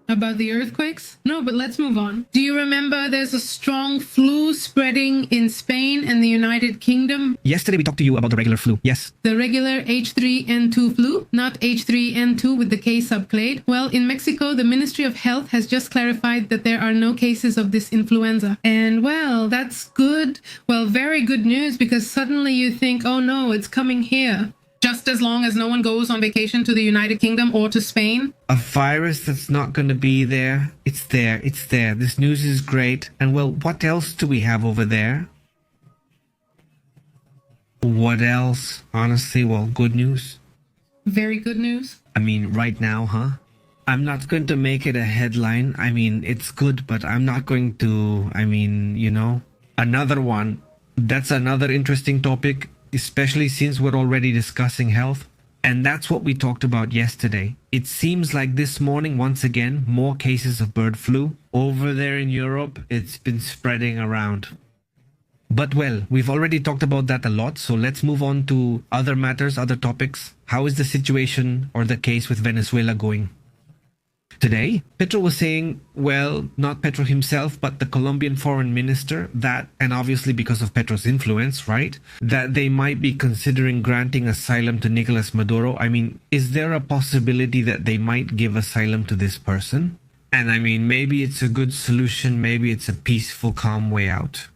About the earthquakes? No, but let's move on. Do you remember there's a strong flu spreading in Spain and the United Kingdom? Yesterday we talked to you about the regular flu. Yes. The regular H3N2 flu, not H3N2 with the K subclade. Well, in Mexico, the Ministry of Health has just clarified that there are no cases of this influenza. And well, that's good. Well, very good news because suddenly you think, oh no, it's coming here. Just as long as no one goes on vacation to the United Kingdom or to Spain. A virus that's not going to be there. It's there. It's there. This news is great. And well, what else do we have over there? What else? Honestly, well, good news. Very good news. I mean, right now, huh? I'm not going to make it a headline. I mean, it's good, but I'm not going to, you know, another one. That's another interesting topic. Especially since we're already discussing health. And that's what we talked about yesterday. It seems like this morning, once again, more cases of bird flu. Over there in Europe, it's been spreading around. But well, we've already talked about that a lot, so let's move on to other matters, other topics. How is the situation or the case with Venezuela going? Today, Petro was saying, well, not Petro himself, but the Colombian foreign minister, that, and obviously because of Petro's influence, right, that they might be considering granting asylum to Nicolas Maduro. I mean, is there a possibility that they might give asylum to this person? And I mean, maybe it's a good solution, maybe it's a peaceful, calm way out.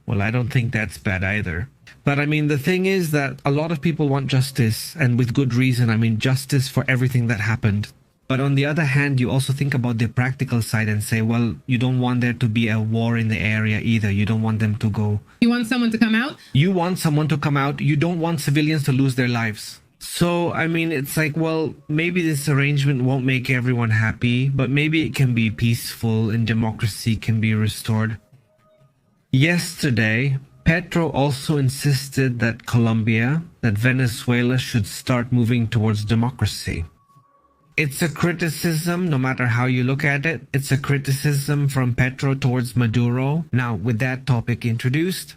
Well, I don't think that's bad either. But I mean, the thing is that a lot of people want justice, and with good reason. I mean, justice for everything that happened. But on the other hand, you also think about the practical side and say, well, you don't want there to be a war in the area either. You don't want them to go. You want someone to come out? You want someone to come out. You don't want civilians to lose their lives. So, I mean, it's like, well, maybe this arrangement won't make everyone happy, but maybe it can be peaceful and democracy can be restored. Yesterday, Petro also insisted that that Venezuela should start moving towards democracy. It's a criticism, no matter how you look at it. It's a criticism from Petro towards Maduro. Now, with that topic introduced.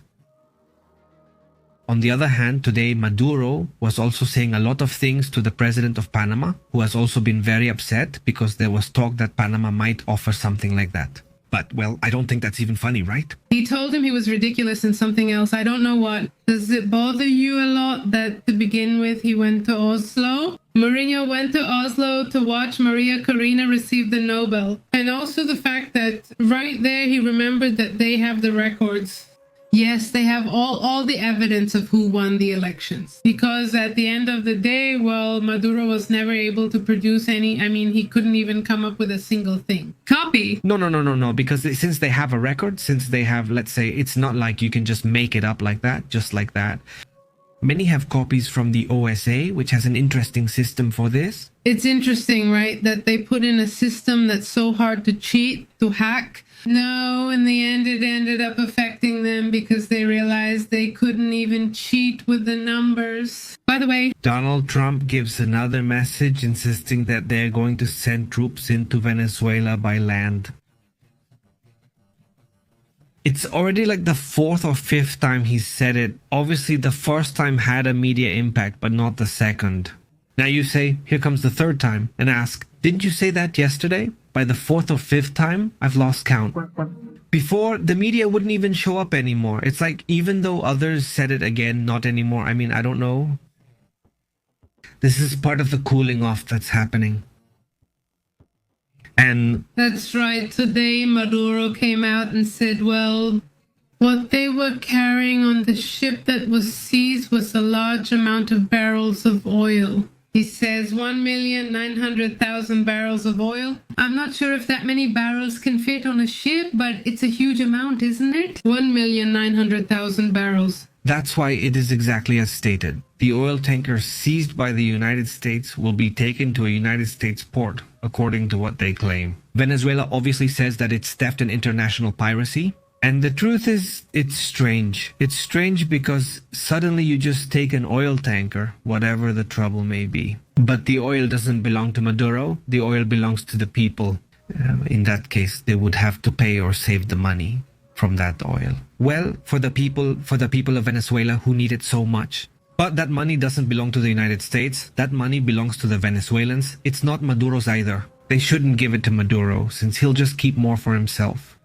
On the other hand, today Maduro was also saying a lot of things to the president of Panama, who has also been very upset because there was talk that Panama might offer something like that. But, well, I don't think that's even funny, right? He told him he was ridiculous and something else. I don't know what. Does it bother you a lot that to begin with he went to Oslo? Mourinho went to Oslo to watch Maria Corina receive the Nobel. And also the fact that right there he remembered that they have the records. Yes, they have all the evidence of who won the elections. Because at the end of the day, well, Maduro was never able to produce any. I mean, he couldn't even come up with a single thing. Copy. No, because since they have a record, since they have, let's say, it's not like you can just make it up like that, just like that. Many have copies from the OSA, which has an interesting system for this. It's interesting, right? That they put in a system that's so hard to cheat, to hack. No, in the end, it ended up affecting them because they realized they couldn't even cheat with the numbers. By the way, Donald Trump gives another message insisting that they're going to send troops into Venezuela by land. It's already like the fourth or fifth time he said it. Obviously, the first time had a media impact, but not the second. Now you say, here comes the third time, and ask, didn't you say that yesterday? By the fourth or fifth time, I've lost count. Before, the media wouldn't even show up anymore. It's like, even though others said it again, not anymore. I mean, I don't know. This is part of the cooling off that's happening. And that's right. Today, Maduro came out and said, well, what they were carrying on the ship that was seized was a large amount of barrels of oil. He says 1,900,000 barrels of oil. I'm not sure if that many barrels can fit on a ship, but it's a huge amount, isn't it? 1,900,000 barrels. That's why it is exactly as stated. The oil tanker seized by the United States will be taken to a United States port, according to what they claim. Venezuela obviously says that it's theft and international piracy. And the truth is, it's strange. It's strange because suddenly you just take an oil tanker, whatever the trouble may be. But the oil doesn't belong to Maduro. The oil belongs to the people. In that case, they would have to pay or save the money from that oil. Well, for the people of Venezuela who need it so much. But that money doesn't belong to the United States. That money belongs to the Venezuelans. It's not Maduro's either. They shouldn't give it to Maduro, since he'll just keep more for himself.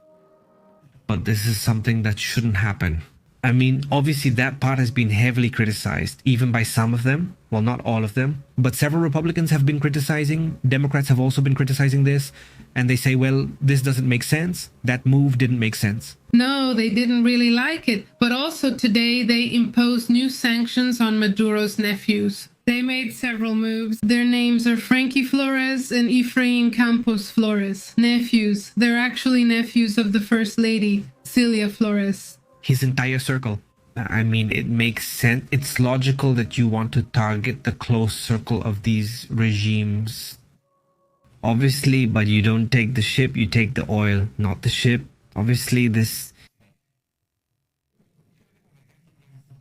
But this is something that shouldn't happen. I mean, obviously that part has been heavily criticized, even by some of them. Well, not all of them, but several Republicans have been criticizing. Democrats have also been criticizing this. And they say, well, this doesn't make sense. That move didn't make sense. No, they didn't really like it. But also today, they imposed new sanctions on Maduro's nephews. They made several moves. Their names are Frankie Flores and Efrain Campos Flores. Nephews. They're actually nephews of the First Lady, Celia Flores. His entire circle. I mean, it makes sense. It's logical that you want to target the close circle of these regimes. Obviously, but you don't take the ship, you take the oil, not the ship. Obviously, this...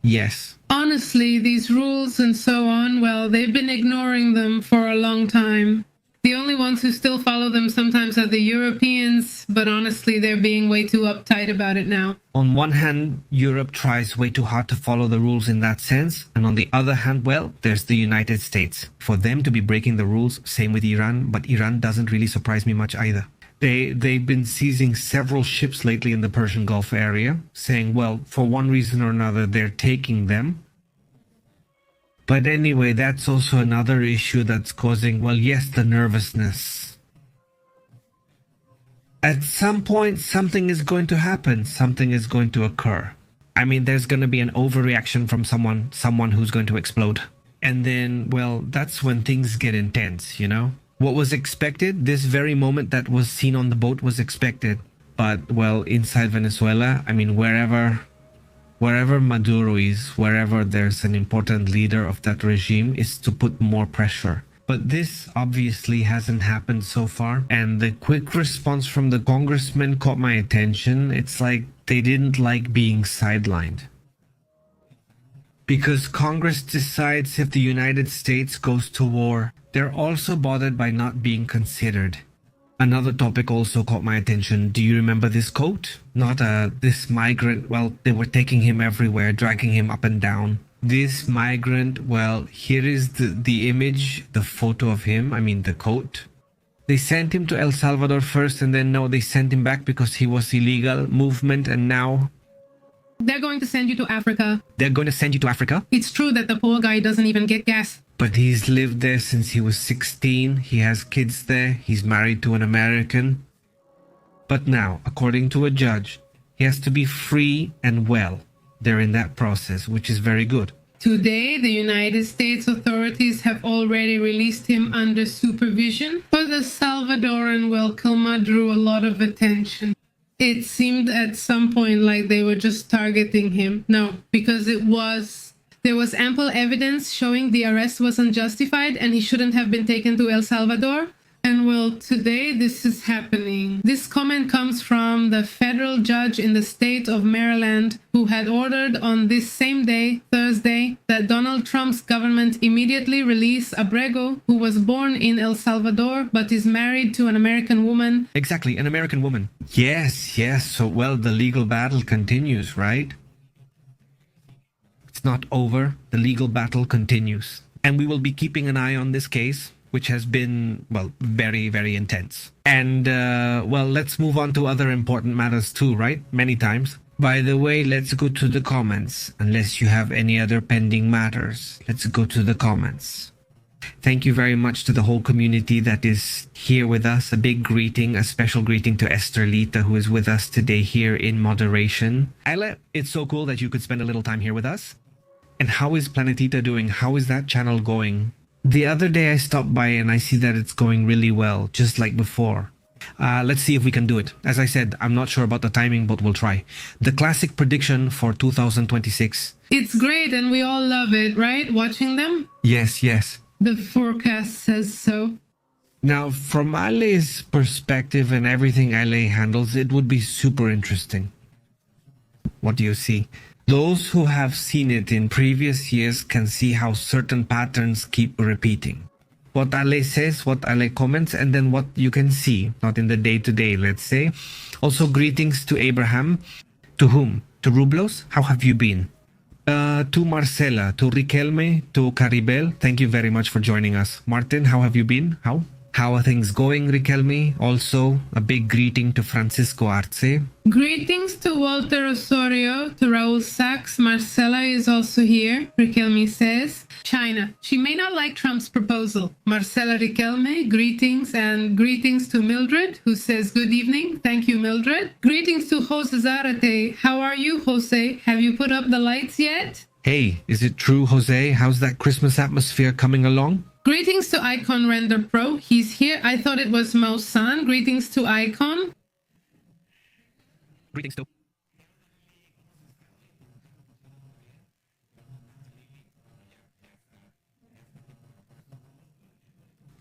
Yes. Honestly, these rules and so on, well, they've been ignoring them for a long time. The only ones who still follow them sometimes are the Europeans, but honestly, they're being way too uptight about it now. On one hand, Europe tries way too hard to follow the rules in that sense. And on the other hand, well, there's the United States. For them to be breaking the rules, same with Iran, but Iran doesn't really surprise me much either. They've been seizing several ships lately in the Persian Gulf area, saying, well, for one reason or another, they're taking them. But anyway, that's also another issue that's causing, well, yes, the nervousness. At some point, something is going to happen. Something is going to occur. I mean, there's going to be an overreaction from someone who's going to explode. And then, well, that's when things get intense, you know? What was expected, this very moment that was seen on the boat was expected. But, well, inside Venezuela, I mean, wherever Maduro is, wherever there's an important leader of that regime, is to put more pressure. But this obviously hasn't happened so far. And the quick response from the congressman caught my attention. It's like they didn't like being sidelined. Because Congress decides if the United States goes to war, they're also bothered by not being considered. Another topic also caught my attention. Do you remember this quote? Not this migrant, well, they were taking him everywhere, dragging him up and down. This migrant, well, here is the image, the photo of him, I mean the quote. They sent him to El Salvador first, and then no, they sent him back because he was illegal movement, and now... They're going to send you to Africa. They're going to send you to Africa? It's true that the poor guy doesn't even get gas. But he's lived there since he was 16. He has kids there. He's married to an American. But now, according to a judge, He has to be free and well. They're in that process, which is very good. Today, the United States authorities have already released him under supervision, but the Salvadoran Wilkelma drew a lot of attention. It seemed at some point like they were just targeting him. No, because there was ample evidence showing the arrest was unjustified and he shouldn't have been taken to El Salvador. And well, today this is happening. This comment comes from the federal judge in the state of Maryland who had ordered on this same day, Thursday, that Donald Trump's government immediately release Abrego, who was born in El Salvador but is married to an American woman. Exactly, an American woman. Yes. So, well, the legal battle continues, right? It's not over. The legal battle continues. And we will be keeping an eye on this case, which has been, well, very, very intense. And, well, let's move on to other important matters too, right? Many times. By the way, let's go to the comments. Unless you have any other pending matters, let's go to the comments. Thank you very much to the whole community that is here with us. A big greeting, a special greeting to Esther Lita, who is with us today here in moderation. Ayla, it's so cool that you could spend a little time here with us. And how is Planetita doing? How is that channel going? The other day I stopped by and I see that it's going really well, just like before. Let's see if we can do it. As I said, I'm not sure about the timing, but we'll try. The classic prediction for 2026. It's great and we all love it, right? Watching them? Yes. The forecast says so. Now, from Ale's perspective and everything Ale handles, it would be super interesting. What do you see? Those who have seen it in previous years can see how certain patterns keep repeating. What Ale says, what Ale comments, and then what you can see, not in the day-to-day, let's say. Also, greetings to Abraham. To whom? To Rublos? How have you been? To Marcela, to Riquelme, to Caribel, thank you very much for joining us. Martin, how have you been? How are things going, Riquelme? Also, a big greeting to Francisco Arce. Greetings to Walter Osorio, to Raul Sachs. Marcela is also here, Riquelme says. China, she may not like Trump's proposal. Marcela Riquelme, greetings, and greetings to Mildred, who says good evening. Thank you, Mildred. Greetings to Jose Zarate. How are you, Jose? Have you put up the lights yet? Hey, is it true, Jose? How's that Christmas atmosphere coming along? Greetings to Icon Render Pro. He's here. I thought it was Mo-san. Greetings to Icon. Greetings to...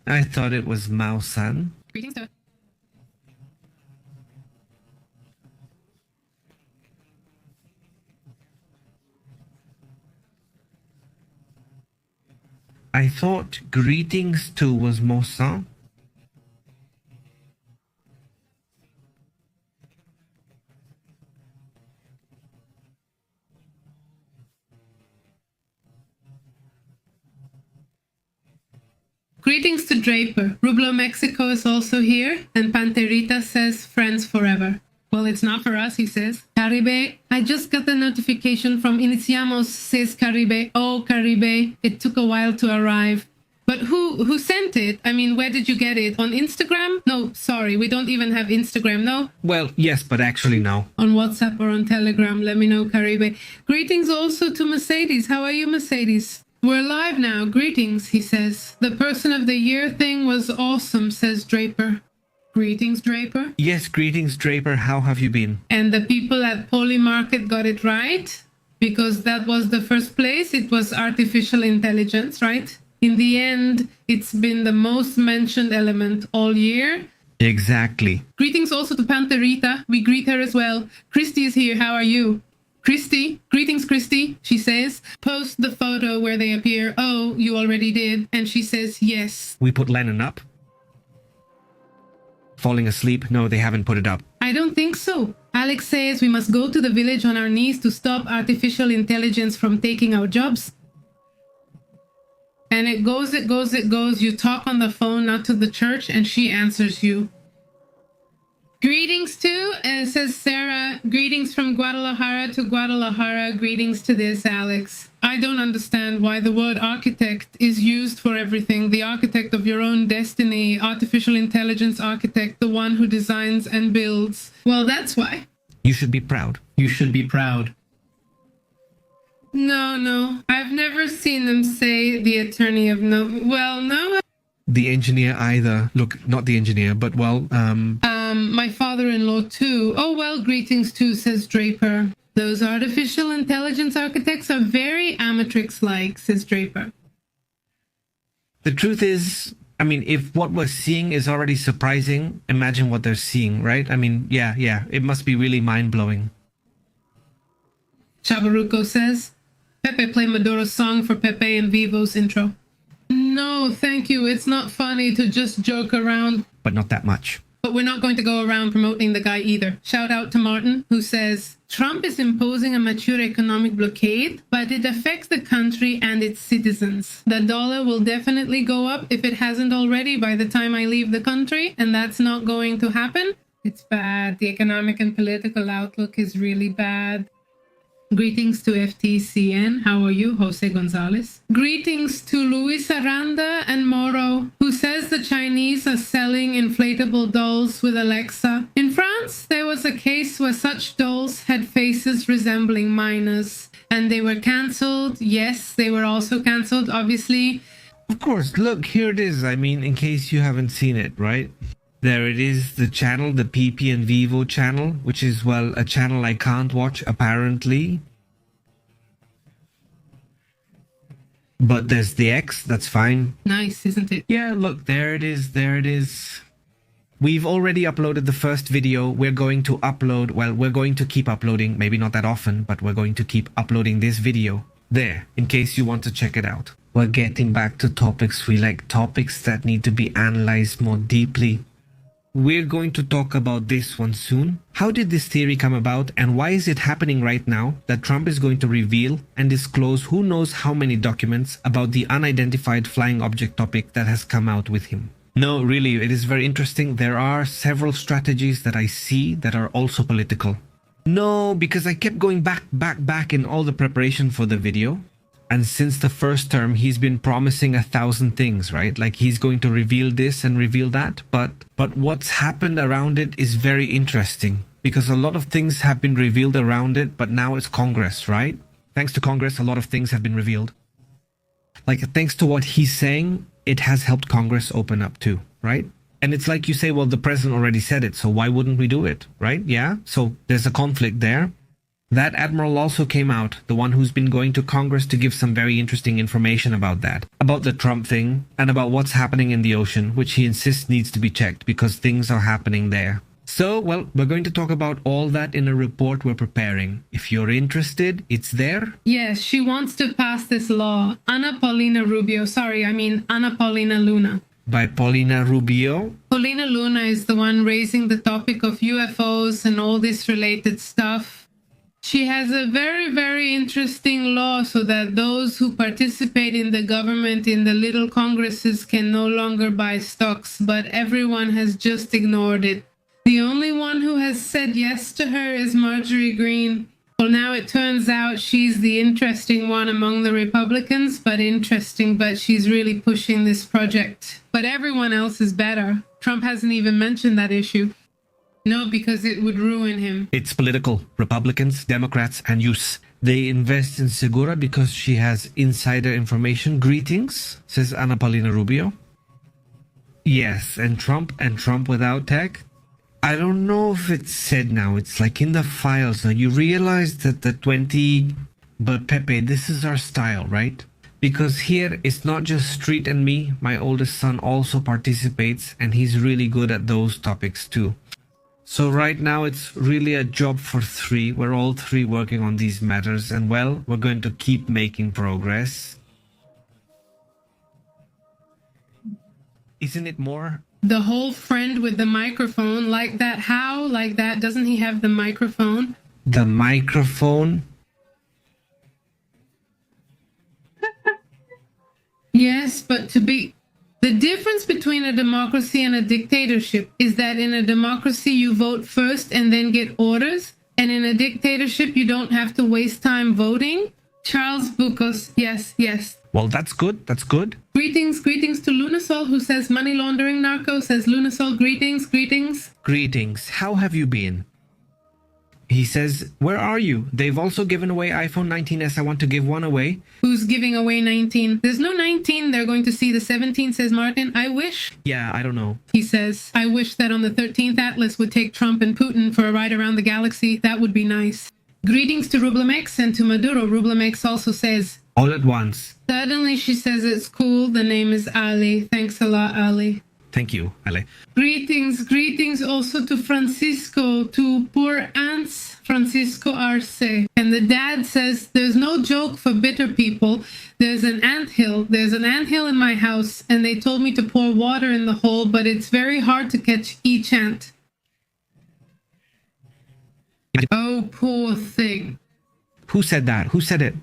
I thought it was Mao-san. Greetings to... I thought greetings to was Mo-san. Greetings to Draper. Rublo Mexico is also here. And Panterita says friends forever. Well, it's not for us, he says. Caribe, I just got the notification from Iniciamos, says Caribe. Oh, Caribe, it took a while to arrive. But who sent it? I mean, where did you get it? On Instagram? No, sorry, we don't even have Instagram, no? Well, yes, but actually no. On WhatsApp or on Telegram, let me know, Caribe. Greetings also to Mercedes. How are you, Mercedes? We're live now. Greetings, he says. The Person of the Year thing was awesome, says Draper. Greetings, Draper. Yes, greetings, Draper. How have you been? And the people at Polymarket got it right, because that was the first place. It was artificial intelligence, right? In the end, it's been the most mentioned element all year. Exactly. Greetings also to Panterita. We greet her as well. Christy is here. How are you? Christy, greetings, Christy, she says. Post the photo where they appear. Oh, you already did. And she says, yes. We put Lennon up. Falling asleep? No, they haven't put it up. I don't think so. Alex says we must go to the village on our knees to stop artificial intelligence from taking our jobs. And it goes. You talk on the phone, not to the church, and she answers you. Greetings to, and says Sarah, greetings from Guadalajara to Guadalajara. Greetings to this, Alex. I don't understand why the word architect is used for everything. The architect of your own destiny, artificial intelligence architect, the one who designs and builds. Well, that's why. You should be proud. You should be proud. No. I've never seen them say the attorney of no. Well, no. The engineer either. Look, not the engineer, but well, My father-in-law too. Oh, well, greetings too, says Draper. Those artificial intelligence architects are very Amatrix-like, says Draper. the truth is, I mean, if what we're seeing is already surprising, imagine what they're seeing, right? I mean, yeah, it must be really mind-blowing. Chabaruco says, Pepe play Maduro's song for Pepe and Vivo's intro. No, thank you. It's not funny to just joke around. But not that much. But we're not going to go around promoting the guy either. Shout out to Martin, who says, Trump is imposing a mature economic blockade, but it affects the country and its citizens. The dollar will definitely go up if it hasn't already by the time I leave the country, and that's not going to happen. It's bad. The economic and political outlook is really bad. Greetings to FTCN. How are you, Jose Gonzalez? Greetings to Luis Aranda and Moro, who says the Chinese are selling inflatable dolls with Alexa. In France, there was a case where such dolls had faces resembling minors, and they were cancelled. Yes, they were also cancelled, obviously. Of course, look, here it is. I mean, in case you haven't seen it, right? There it is, the channel, the PP and Vivo channel, which is, well, a channel I can't watch, apparently. But there's the X, that's fine. Nice, isn't it? Yeah, look, there it is. We've already uploaded the first video. We're going to upload, well, we're going to keep uploading, maybe not that often, but we're going to keep uploading this video there, in case you want to check it out. We're getting back to topics we like, topics that need to be analyzed more deeply. We're going to talk about this one soon. How did this theory come about, and why is it happening right now that Trump is going to reveal and disclose who knows how many documents about the unidentified flying object topic that has come out with him? No, really, it is very interesting. There are several strategies that I see that are also political. No, because I kept going back in all the preparation for the video. And since the first term, he's been promising 1,000 things, right? Like he's going to reveal this and reveal that. But what's happened around it is very interesting because a lot of things have been revealed around it, but now it's Congress, right? Thanks to Congress, a lot of things have been revealed. Like thanks to what he's saying, it has helped Congress open up too, right? And it's like you say, well, the president already said it, so why wouldn't we do it, right? Yeah, so there's a conflict there. That admiral also came out, the one who's been going to Congress to give some very interesting information about that, about the Trump thing, and about what's happening in the ocean, which he insists needs to be checked because things are happening there. So, well, we're going to talk about all that in a report we're preparing. If you're interested, it's there. Yes, she wants to pass this law. Ana Paulina Luna. By Paulina Rubio. Paulina Luna is the one raising the topic of UFOs and all this related stuff. She has a very, very interesting law so that those who participate in the government in the little congresses can no longer buy stocks, but everyone has just ignored it. The only one who has said yes to her is Marjorie Greene. Well, now it turns out she's the interesting one among the Republicans, but she's really pushing this project. But everyone else is better. Trump hasn't even mentioned that issue. No, because it would ruin him. It's political. Republicans, Democrats, and youths. They invest in Segura because she has insider information. Greetings, says Ana Paulina Rubio. Yes, and Trump without tech. I don't know if it's said now. It's like in the files now. You realize that the 20... But Pepe, this is our style, right? Because here it's not just Street and me. My oldest son also participates and he's really good at those topics too. So right now it's really a job for three. We're all three working on these matters and well, we're going to keep making progress. Isn't it more? The whole friend with the microphone, like that, how? Like that, doesn't he have the microphone? The microphone? Yes, but the difference between a democracy and a dictatorship is that in a democracy you vote first and then get orders, and in a dictatorship you don't have to waste time voting. Charles Bukos, yes. Well, that's good, Greetings to Lunasol, who says money laundering narco, says Lunasol, greetings. Greetings, how have you been? He says, where are you? They've also given away iPhone 19s. I want to give one away. Who's giving away 19? There's no 19. They're going to see the 17, says Martin. I wish. Yeah, I don't know. He says, I wish that on the 13th Atlas would take Trump and Putin for a ride around the galaxy. That would be nice. Greetings to Rublemex and to Maduro. Rublemex also says, all at once. Suddenly she says it's cool. The name is Ali. Thanks a lot, Ali. Thank you, Ale. Greetings also to Francisco, to poor aunts Francisco Arce. And the dad says, there's no joke for bitter people. There's an anthill. There's an anthill in my house, and they told me to pour water in the hole, but it's very hard to catch each ant. Oh, poor thing. Who said that? Who said it?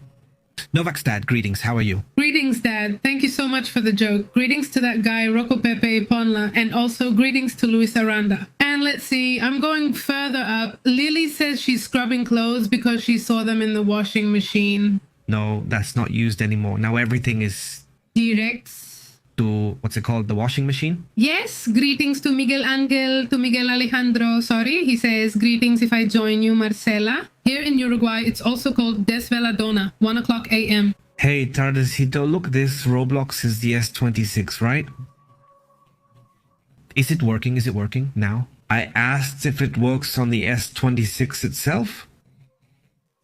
Novak's dad, greetings. How are you? Greetings, Dad. Thank you so much for the joke. Greetings to that guy, Rocco Pepe Ponla, and also greetings to Luis Aranda. And let's see, I'm going further up. Lily says she's scrubbing clothes because she saw them in the washing machine. No, that's not used anymore. Now everything is Directs. to, what's it called, the washing machine? Yes, greetings to Miguel Angel, to Miguel Alejandro. Sorry, he says, greetings if I join you, Marcela. Here in Uruguay, it's also called Desveladona, 1 o'clock a.m. Hey, Tardesito, look, this Roblox is the S26, right? Is it working? Is it working now? I asked if it works on the S26 itself.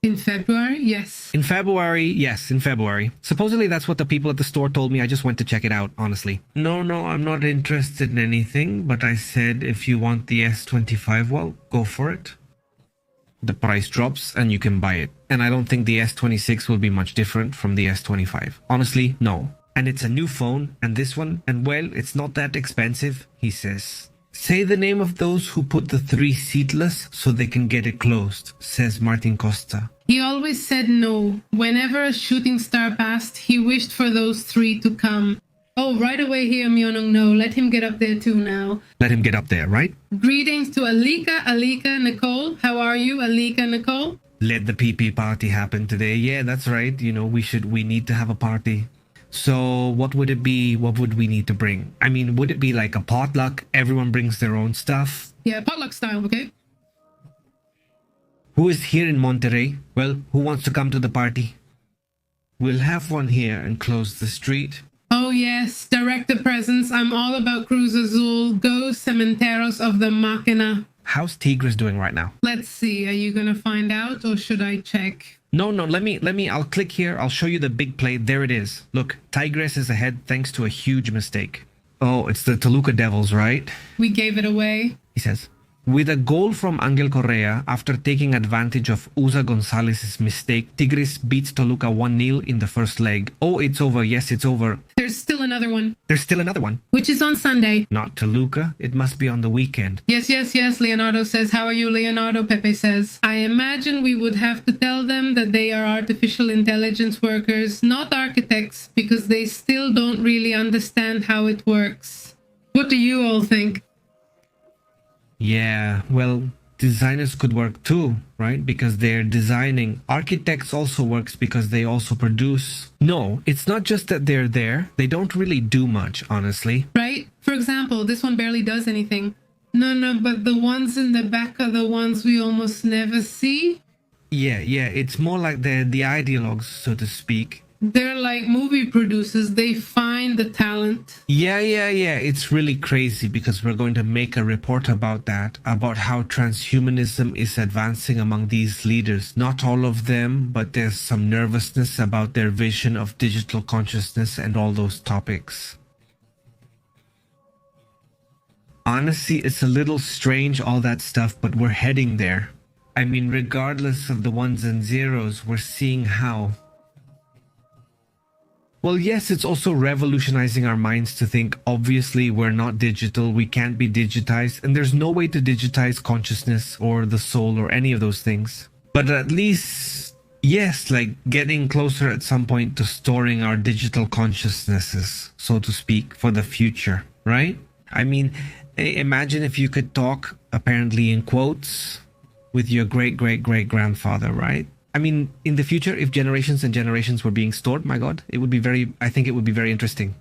In February, yes. In February, yes, in February. Supposedly that's what the people at the store told me. I just went to check it out, honestly. No, I'm not interested in anything, but I said if you want the S25, well, go for it. The price drops and you can buy it. And I don't think the S26 will be much different from the S25. Honestly, no. And it's a new phone, and this one, and well, it's not that expensive, he says. Say the name of those who put the 3 seatless so they can get it closed, says Martin Costa. He always said no. Whenever a shooting star passed, he wished for those 3 to come. Oh, right away here, Myeonong, no. Let him get up there too now. Let him get up there, right? Greetings to Alika, Nicole. How are you, Alika, Nicole? Let the PP party happen today. Yeah, that's right. You know, we need to have a party. So what would it be? What would we need to bring? I mean, would it be like a potluck? Everyone brings their own stuff? Yeah, potluck style, okay? Who is here in Monterrey? Well, who wants to come to the party? We'll have one here and close the street. Oh yes, director presence. I'm all about Cruz Azul. Go Cementeros of the Machina. How's Tigres doing right now? Let's see. Are you gonna find out or should I check? No, let me, I'll click here. I'll show you the big play. There it is. Look, Tigres is ahead thanks to a huge mistake. Oh, it's the Toluca Devils, right? We gave it away. He says. With a goal from Angel Correa after taking advantage of Uza Gonzalez's mistake, Tigres beats Toluca 1-0 in the first leg. Oh, it's over. Yes, it's over. There's still another one. There's still another one. Which is on Sunday. Not Toluca. It must be on the weekend. Yes. Leonardo says, how are you, Leonardo? Pepe says, I imagine we would have to tell them that they are artificial intelligence workers, not architects, because they still don't really understand how it works. What do you all think? Yeah, well, designers could work too, right? Because they're designing. Architects also works because they also produce. No, it's not just that they're there. They don't really do much, honestly. Right? For example, this one barely does anything. No, but the ones in the back are the ones we almost never see. Yeah, it's more like they're the ideologues, so to speak. They're like movie producers. They find the talent. Yeah. It's really crazy because we're going to make a report about that, about how transhumanism is advancing among these leaders. Not all of them, but there's some nervousness about their vision of digital consciousness and all those topics. Honestly, it's a little strange, all that stuff, but we're heading there. I mean, regardless of the ones and zeros, we're seeing how. Well, yes, it's also revolutionizing our minds to think, obviously, we're not digital, we can't be digitized, and there's no way to digitize consciousness or the soul or any of those things. But at least, yes, like getting closer at some point to storing our digital consciousnesses, so to speak, for the future, right? I mean, imagine if you could talk, apparently in quotes, with your great-great-great-grandfather, right? I mean, in the future, if generations and generations were being stored, my God, I think it would be very interesting,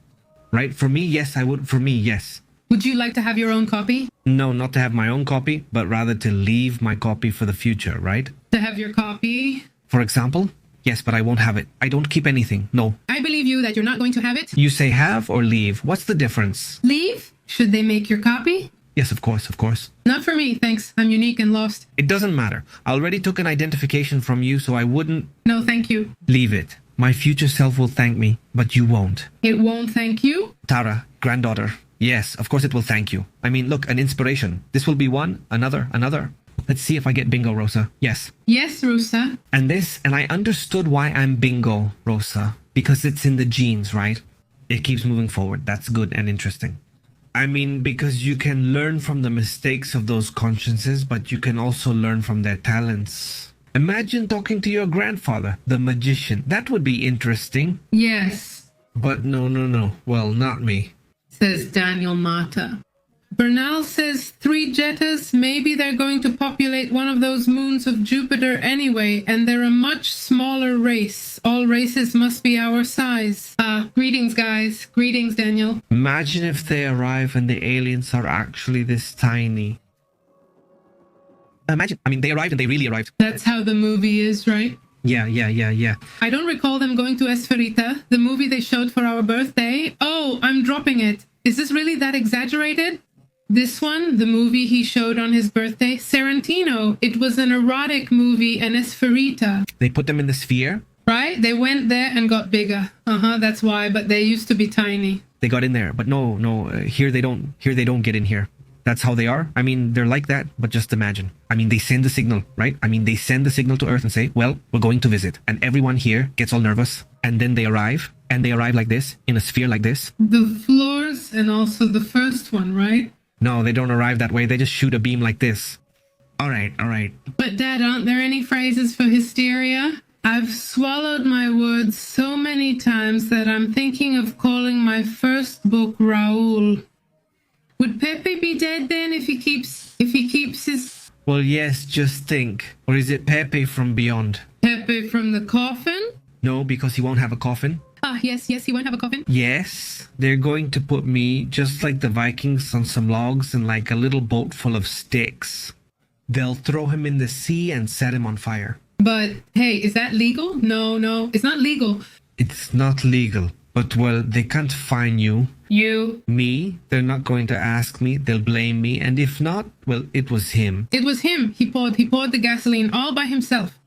right? For me, yes, I would. For me, yes. Would you like to have your own copy? No, not to have my own copy, but rather to leave my copy for the future, right? To have your copy? For example? Yes, but I won't have it. I don't keep anything. No. I believe you that you're not going to have it. You say have or leave. What's the difference? Leave? Should they make your copy? Yes, of course, of course. Not for me, thanks. I'm unique and lost. It doesn't matter. I already took an identification from you, so I wouldn't... No, thank you. Leave it. My future self will thank me, but you won't. It won't thank you? Tara, granddaughter. Yes, of course it will thank you. I mean, look, an inspiration. This will be one, another. Let's see if I get bingo, Rosa. Yes. Yes, Rosa. And I understood why I'm bingo, Rosa. Because it's in the genes, right? It keeps moving forward. That's good and interesting. I mean, because you can learn from the mistakes of those consciences, but you can also learn from their talents. Imagine talking to your grandfather, the magician. That would be interesting. Yes. But no. Well, not me. Says Daniel Mata. Bernal says 3 Jettas, maybe they're going to populate one of those moons of Jupiter anyway, and they're a much smaller race. All races must be our size. Greetings, guys. Greetings, Daniel. Imagine if they arrive and the aliens are actually this tiny. They arrived and they really arrived. That's how the movie is, right? Yeah. I don't recall them going to Esferita, the movie they showed for our birthday. Oh, I'm dropping it. Is this really that exaggerated? This one, the movie he showed on his birthday, Sorrentino. It was an erotic movie, an Esferita. They put them in the sphere. Right? They went there and got bigger. That's why, but they used to be tiny. They got in there, but no, here they don't get in here. That's how they are. I mean, they're like that, but just imagine. I mean, they send the signal, right? I mean, they send the signal to Earth and say, well, we're going to visit. And everyone here gets all nervous. And then they arrive, and they arrive like this, in a sphere like this. The floors and also the first one, right? No, they don't arrive that way. They just shoot a beam like this. All right. But Dad, aren't there any phrases for hysteria? I've swallowed my words so many times that I'm thinking of calling my first book Raoul. Would Pepe be dead then if he keeps his... Well, yes, just think. Or is it Pepe from beyond? Pepe from the coffin? No, because he won't have a coffin. Yes, he won't have a coffin. Yes, they're going to put me, just like the Vikings, on some logs and like a little boat full of sticks. They'll throw him in the sea and set him on fire. But, hey, is that legal? No, it's not legal. It's not legal. But, well, they can't fine you. You. Me? They're not going to ask me. They'll blame me. And if not, well, it was him. It was him. He poured the gasoline all by himself.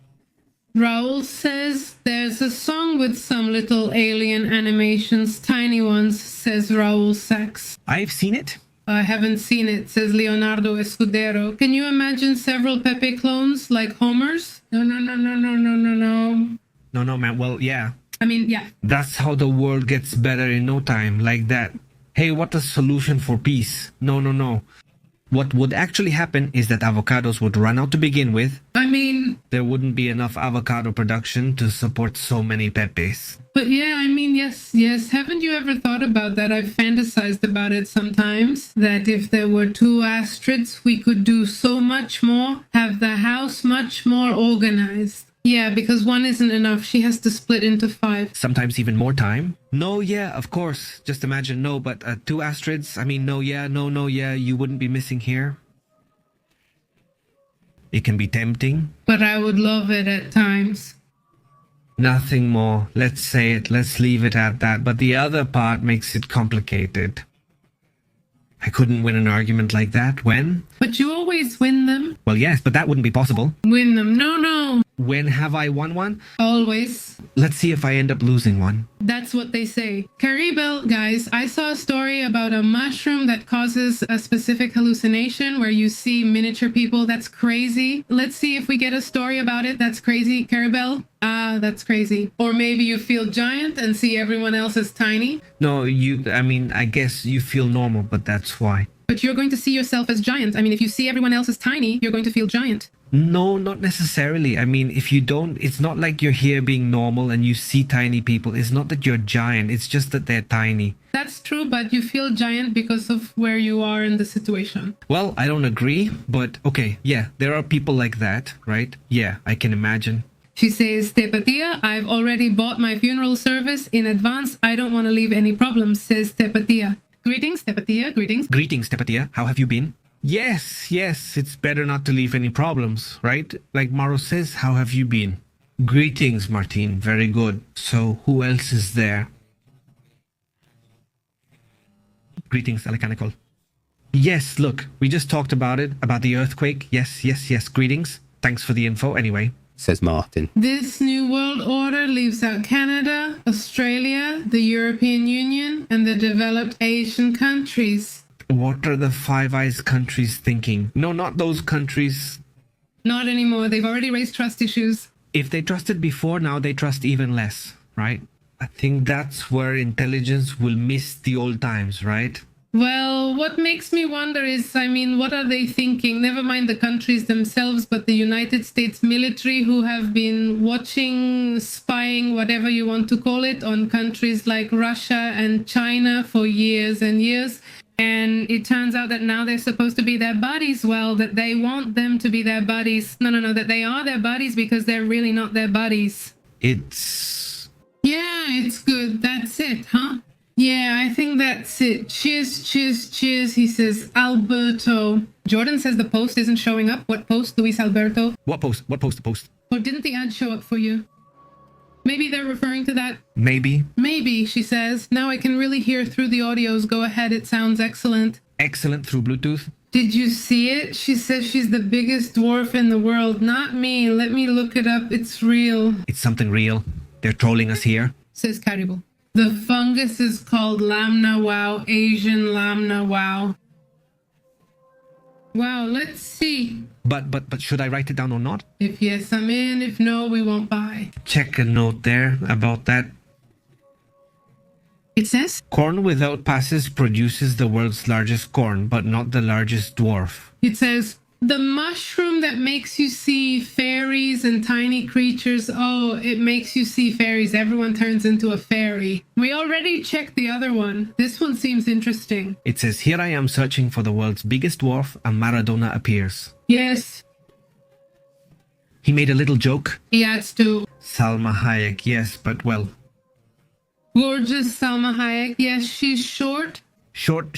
Raoul says there's a song with some little alien animations, tiny ones, says Raoul Sachs. I've seen it. I haven't seen it, says Leonardo Escudero. Can you imagine several Pepe clones like Homer's? No. No, man. Well, yeah. I mean, yeah. That's how the world gets better in no time, like that. Hey, what a solution for peace. No. What would actually happen is that avocados would run out to begin with. I mean... There wouldn't be enough avocado production to support so many pepes. But yeah, I mean, yes. Haven't you ever thought about that? I've fantasized about it sometimes. That if there were 2 Astrids, we could do so much more. Have the house much more organized. Yeah, because 1 isn't enough. She has to split into 5. Sometimes even more time? No, yeah, of course. Just imagine, no, but 2 Astrids? I mean, no, yeah, you wouldn't be missing here. It can be tempting. But I would love it at times. Nothing more. Let's say it. Let's leave it at that. But the other part makes it complicated. I couldn't win an argument like that. When? But you always win them. Well, yes, but that wouldn't be possible. Win them. No. When have I won one? Always. Let's see if I end up losing one. That's what they say. Caribel, guys, I saw a story about a mushroom that causes a specific hallucination where you see miniature people. That's crazy. Let's see if we get a story about it. That's crazy. Caribel? That's crazy. Or maybe you feel giant and see everyone else as tiny. No, I guess you feel normal, but that's why. But you're going to see yourself as giant. I mean, if you see everyone else as tiny, you're going to feel giant. No, not necessarily. I mean, if you don't, it's not like you're here being normal and you see tiny people. It's not that you're giant. It's just that they're tiny. That's true, but you feel giant because of where you are in the situation. Well, I don't agree, but okay, yeah, there are people like that, right? Yeah, I can imagine. She says, Tepatia, I've already bought my funeral service in advance. I don't want to leave any problems, says Tepatia. Greetings, Tepatia. Greetings. Greetings, Tepatia. How have you been? Yes, it's better not to leave any problems, right? Like Maro says, how have you been? Greetings, Martin. Very good. So, who else is there? Greetings, Alecanical. Yes, look, we just talked about it, about the earthquake. Yes. Greetings. Thanks for the info, anyway. Says Martin. This new world order leaves out Canada, Australia, the European Union, and the developed Asian countries. What are the Five Eyes countries thinking? No, not those countries. Not anymore. They've already raised trust issues. If they trusted before, now they trust even less, right? I think that's where intelligence will miss the old times, right? Well, what makes me wonder is, what are they thinking? Never mind the countries themselves, but the United States military, who have been watching, spying, whatever you want to call it, on countries like Russia and China for years and years. And it turns out that now they're supposed to be their buddies. Well, that they want them to be their buddies. No, that they are their buddies because they're really not their buddies. Yeah, it's good. That's it, huh? Yeah, I think that's it. Cheers, he says. Alberto. Jordan says the post isn't showing up. What post, Luis Alberto? What post? The post? Or didn't the ad show up for you? Maybe they're referring to that. Maybe, she says. Now I can really hear through the audios. Go ahead, it sounds excellent. Excellent through Bluetooth. Did you see it? She says she's the biggest dwarf in the world. Not me. Let me look it up. It's real. It's something real. They're trolling us here. Says Caribou. The fungus is called Lamna Wow, Asian Lamna Wow. Wow, let's see. But should I write it down or not? If yes, I'm in. If no, we won't buy. Check a note there about that. It says? Corn without passes produces the world's largest corn, but not the largest dwarf. It says, the mushroom that makes you see fairies and tiny creatures. Oh, it makes you see fairies. Everyone turns into a fairy. We already checked the other one. This one seems interesting. It says, here I am searching for the world's biggest dwarf, and Maradona appears. Yes. He made a little joke. He adds to. Salma Hayek, yes, but well. Gorgeous Salma Hayek. Yes, she's short. Short.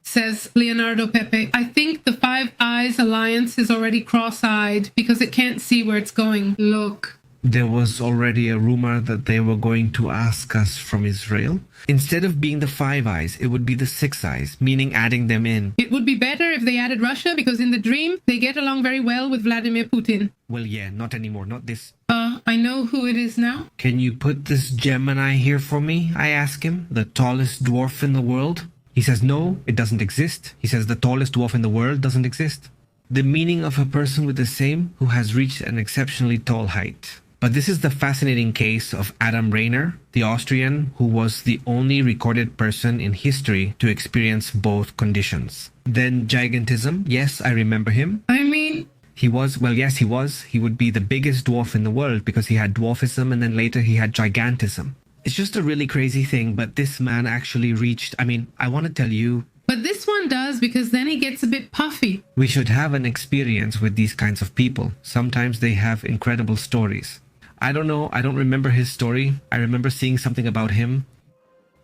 Says Leonardo Pepe. I think the Five Eyes Alliance is already cross-eyed because it can't see where it's going. Look. There was already a rumor that they were going to ask us from Israel. Instead of being the Five Eyes, it would be the Six Eyes, meaning adding them in. It would be better if they added Russia because in the dream, they get along very well with Vladimir Putin. Well, yeah, not anymore, not this. I know who it is now. Can you put this Gemini here for me? I ask him, the tallest dwarf in the world. He says, no, it doesn't exist. He says the tallest dwarf in the world doesn't exist. The meaning of a person with the same who has reached an exceptionally tall height. But this is the fascinating case of Adam Rainer, the Austrian, who was the only recorded person in history to experience both conditions. Then gigantism. Yes, I remember him. He was. He would be the biggest dwarf in the world because he had dwarfism and then later he had gigantism. It's just a really crazy thing, but this man actually reached, I want to tell you. But this one does because then he gets a bit puffy. We should have an experience with these kinds of people. Sometimes they have incredible stories. I don't know, I don't remember his story. I remember seeing something about him.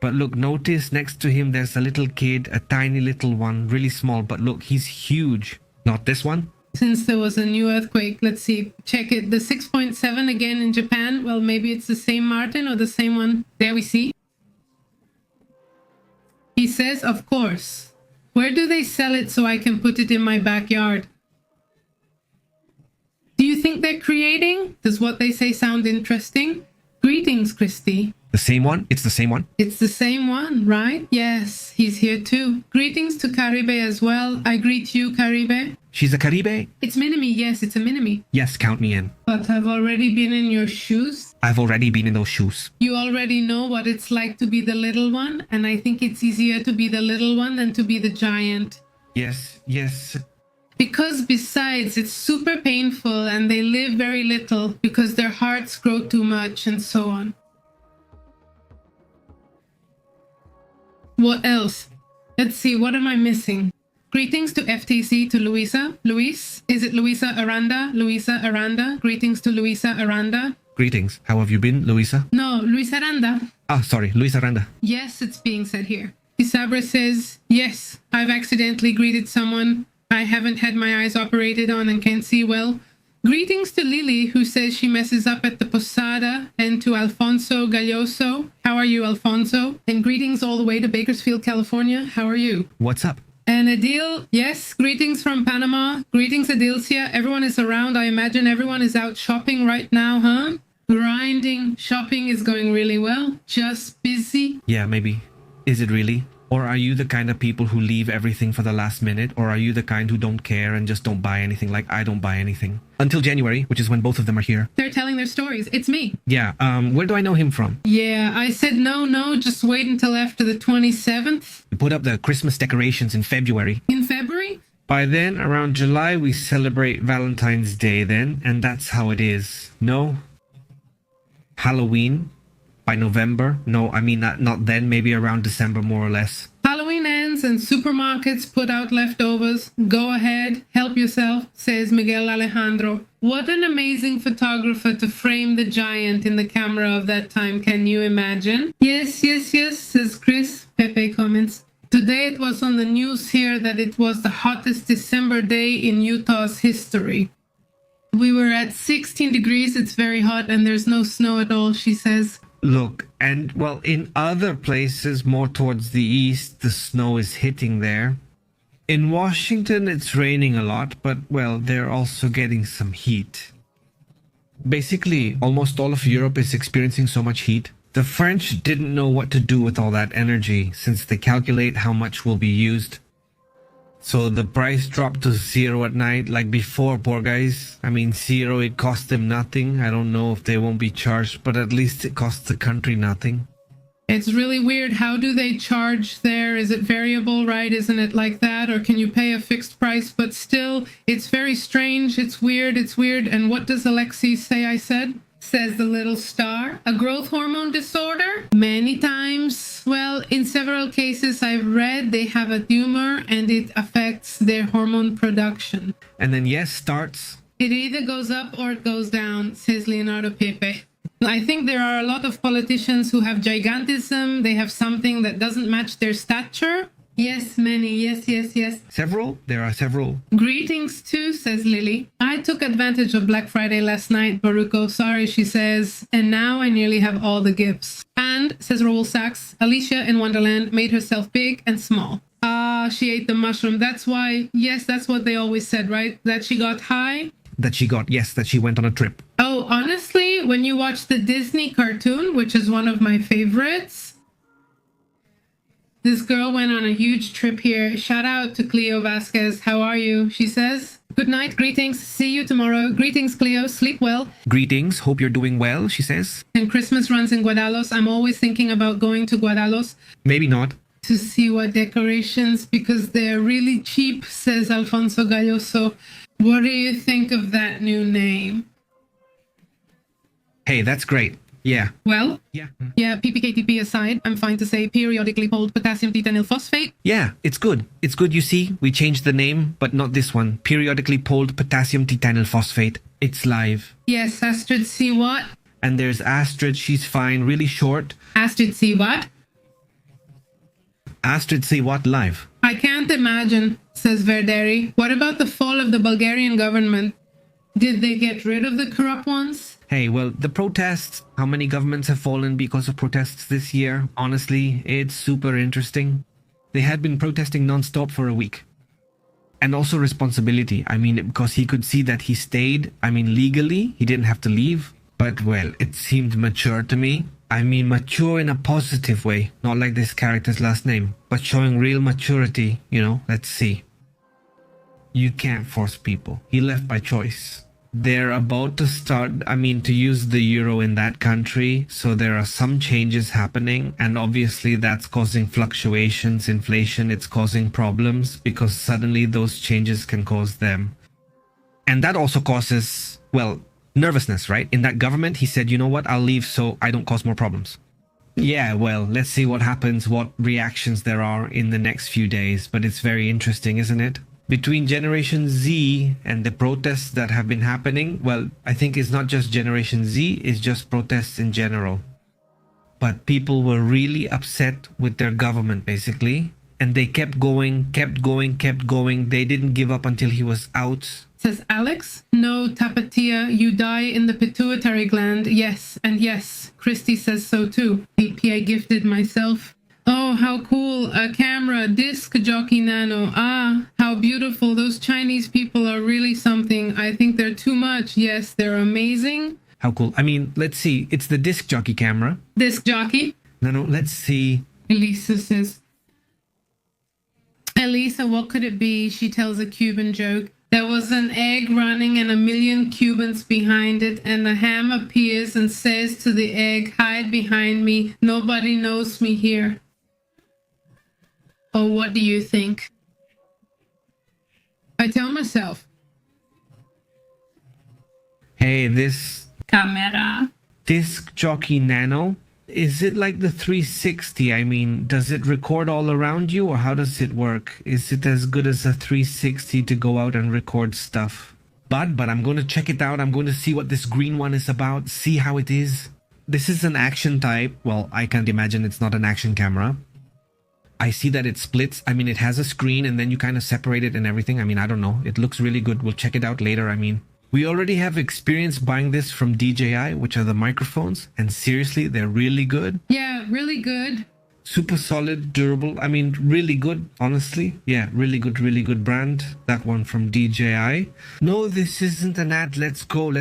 But look, notice next to him there's a little kid, a tiny little one, really small, but look, he's huge. Not this one. Since there was a new earthquake, let's see, check it. The 6.7 again in Japan. Well, maybe it's the same Martin or the same one. There we see. He says, of course. Where do they sell it so I can put it in my backyard? Do you think they're creating? Does what they say sound interesting? Greetings, Christy. The same one? It's the same one? It's the same one, right? Yes, he's here too. Greetings to Caribe as well. I greet you, Caribe. She's a Caribe? It's Minimi, yes, it's a Minimi. Yes, count me in. But I've already been in your shoes. I've already been in those shoes. You already know what it's like to be the little one, and I think it's easier to be the little one than to be the giant. Yes. Because besides, it's super painful and they live very little because their hearts grow too much and so on. What else? Let's see, what am I missing? Greetings to FTC, to Luisa. Luis? Is it Luisa Aranda? Luisa Aranda? Greetings to Luisa Aranda. Greetings. How have you been, Luisa? No, Luis Aranda. Sorry, Luis Aranda. Yes, it's being said here. Isabra says, yes, I've accidentally greeted someone I haven't had my eyes operated on and can't see well. Greetings to Lily, who says she messes up at the Posada, and to Alfonso Galloso. How are you, Alfonso? And greetings all the way to Bakersfield, California. How are you? What's up? And Adil, yes, greetings from Panama. Greetings, Adilcia. Everyone is around. I imagine everyone is out shopping right now, huh? Grinding. Shopping is going really well. Just busy. Yeah, maybe. Is it really? Or are you the kind of people who leave everything for the last minute? Or are you the kind who don't care and just don't buy anything, like I don't buy anything? Until January, which is when both of them are here. They're telling their stories. It's me. Yeah, where do I know him from? Yeah, I said no, just wait until after the 27th. We put up the Christmas decorations in February. In February? By then, around July, we celebrate Valentine's Day then, and that's how it is. No? Halloween? By November? No, I mean not then, maybe around December more or less. Halloween ends and supermarkets put out leftovers. Go ahead, help yourself, says Miguel Alejandro. What an amazing photographer to frame the giant in the camera of that time, can you imagine? Yes, says Chris. Pepe comments. Today it was on the news here that it was the hottest December day in Utah's history. We were at 16 degrees, it's very hot, and there's no snow at all, she says. Look, and well, in other places more towards the east, the snow is hitting there. In Washington, it's raining a lot, but well, they're also getting some heat. Basically, almost all of Europe is experiencing so much heat. The French didn't know what to do with all that energy, since they calculate how much will be used. So the price dropped to zero at night, like before, poor guys. I mean, zero, it cost them nothing. I don't know if they won't be charged, but at least it costs the country nothing. It's really weird. How do they charge there? Is it variable, right? Isn't it like that? Or can you pay a fixed price? But still, it's very strange. It's weird. And what does Alexi say I said? Says the little star. A growth hormone disorder? Many times. Well, in several cases I've read they have a tumor and it affects their hormone production. And then yes, starts. It either goes up or it goes down, says Leonardo Pepe. I think there are a lot of politicians who have gigantism. They have something that doesn't match their stature. Yes, many. Yes. Several? There are several. Greetings too, says Lily. I took advantage of Black Friday last night, Baruko. Sorry, she says. And now I nearly have all the gifts. And, says Raoul Sachs, Alicia in Wonderland made herself big and small. She ate the mushroom. That's why, yes, that's what they always said, right? That she got high? That she went on a trip. Oh, honestly, when you watch the Disney cartoon, which is one of my favorites, this girl went on a huge trip here. Shout out to Cleo Vasquez. How are you? She says, good night, greetings. See you tomorrow. Greetings, Cleo. Sleep well. Greetings. Hope you're doing well, she says. And Christmas runs in Guadalos. I'm always thinking about going to Guadalos. Maybe not. To see what decorations, because they're really cheap, says Alfonso Galloso. What do you think of that new name? Hey, that's great. Yeah. Well? Yeah. PPKTP aside, I'm fine to say periodically pulled potassium titanyl phosphate. Yeah, it's good. It's good, you see. We changed the name, but not this one. Periodically pulled potassium titanyl phosphate. It's live. Yes, Astrid C. what? And there's Astrid, she's fine, really short. Astrid C. what? Astrid C. what live? I can't imagine, says Verderi. What about the fall of the Bulgarian government? Did they get rid of the corrupt ones? Hey, well, the protests, how many governments have fallen because of protests this year? Honestly, it's super interesting. They had been protesting non-stop for a week. And also responsibility. I mean, because he could see that he stayed. I mean, legally, he didn't have to leave. But, well, it seemed mature to me. I mean, mature in a positive way. Not like this character's last name. But showing real maturity, you know, let's see. You can't force people. He left by choice. They're about to start, to use the euro in that country, so there are some changes happening, and obviously that's causing fluctuations, inflation, it's causing problems, because suddenly those changes can cause them. And that also causes, well, nervousness, right? In that government, he said, you know what, I'll leave so I don't cause more problems. Yeah, well, let's see what happens, what reactions there are in the next few days, but it's very interesting, isn't it? Between Generation Z and the protests that have been happening, well, I think it's not just Generation Z, it's just protests in general. but people were really upset with their government basically. And they kept going, kept going, kept going. They didn't give up until he was out. Says Alex, no, Tapatia, you die in the pituitary gland. Yes, and yes, Christy says so too. I gifted myself. Oh, how cool. A camera, disc jockey nano. Ah, how beautiful. Those Chinese people are really something. I think they're too much. Yes, they're amazing. How cool. I mean, let's see. It's the disc jockey camera. Disc jockey? No, let's see. Elisa says, Elisa, what could it be? She tells a Cuban joke. There was an egg running and a million Cubans behind it, and a ham appears and says to the egg, hide behind me. Nobody knows me here. Oh, what do you think? I tell myself. Hey, this Camera. disc jockey nano, is it like the 360? I mean, does it record all around you, or how does it work? Is it as good as a 360 to go out and record stuff? But I'm going to check it out. I'm going to see what this green one is about, see how it is. This is an action type. Well, I can't imagine it's not an action camera. I see that it splits. I mean, it has a screen and then you kind of separate it and everything. I mean, I don't know. It looks really good. We'll check it out later. I mean, we already have experience buying this from DJI, which are the microphones. And seriously, they're really good. Yeah, really good. Super solid, durable. I mean, really good, honestly. Yeah, really good brand. That one from DJI. No, this isn't an ad. Let's go.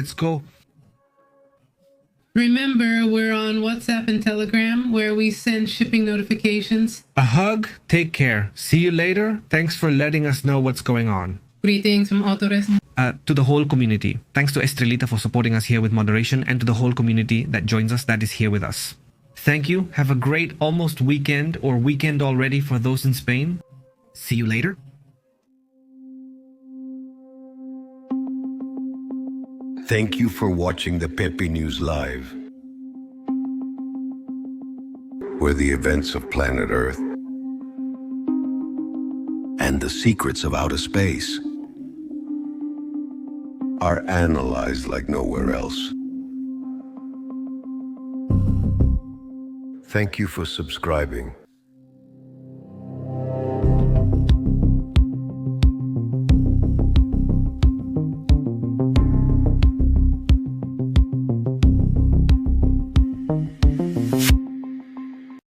Remember, we're on WhatsApp and Telegram where we send shipping notifications. A hug. Take care. See you later. Thanks for letting us know what's going on. Greetings from Autores. To the whole community. Thanks to Estrelita for supporting us here with moderation, and to the whole community that joins us, that is here with us. Thank you. Have a great almost weekend, or weekend already for those in Spain. See you later. Thank you for watching the Pepe News Live, where the events of planet Earth and the secrets of outer space are analyzed like nowhere else. Thank you for subscribing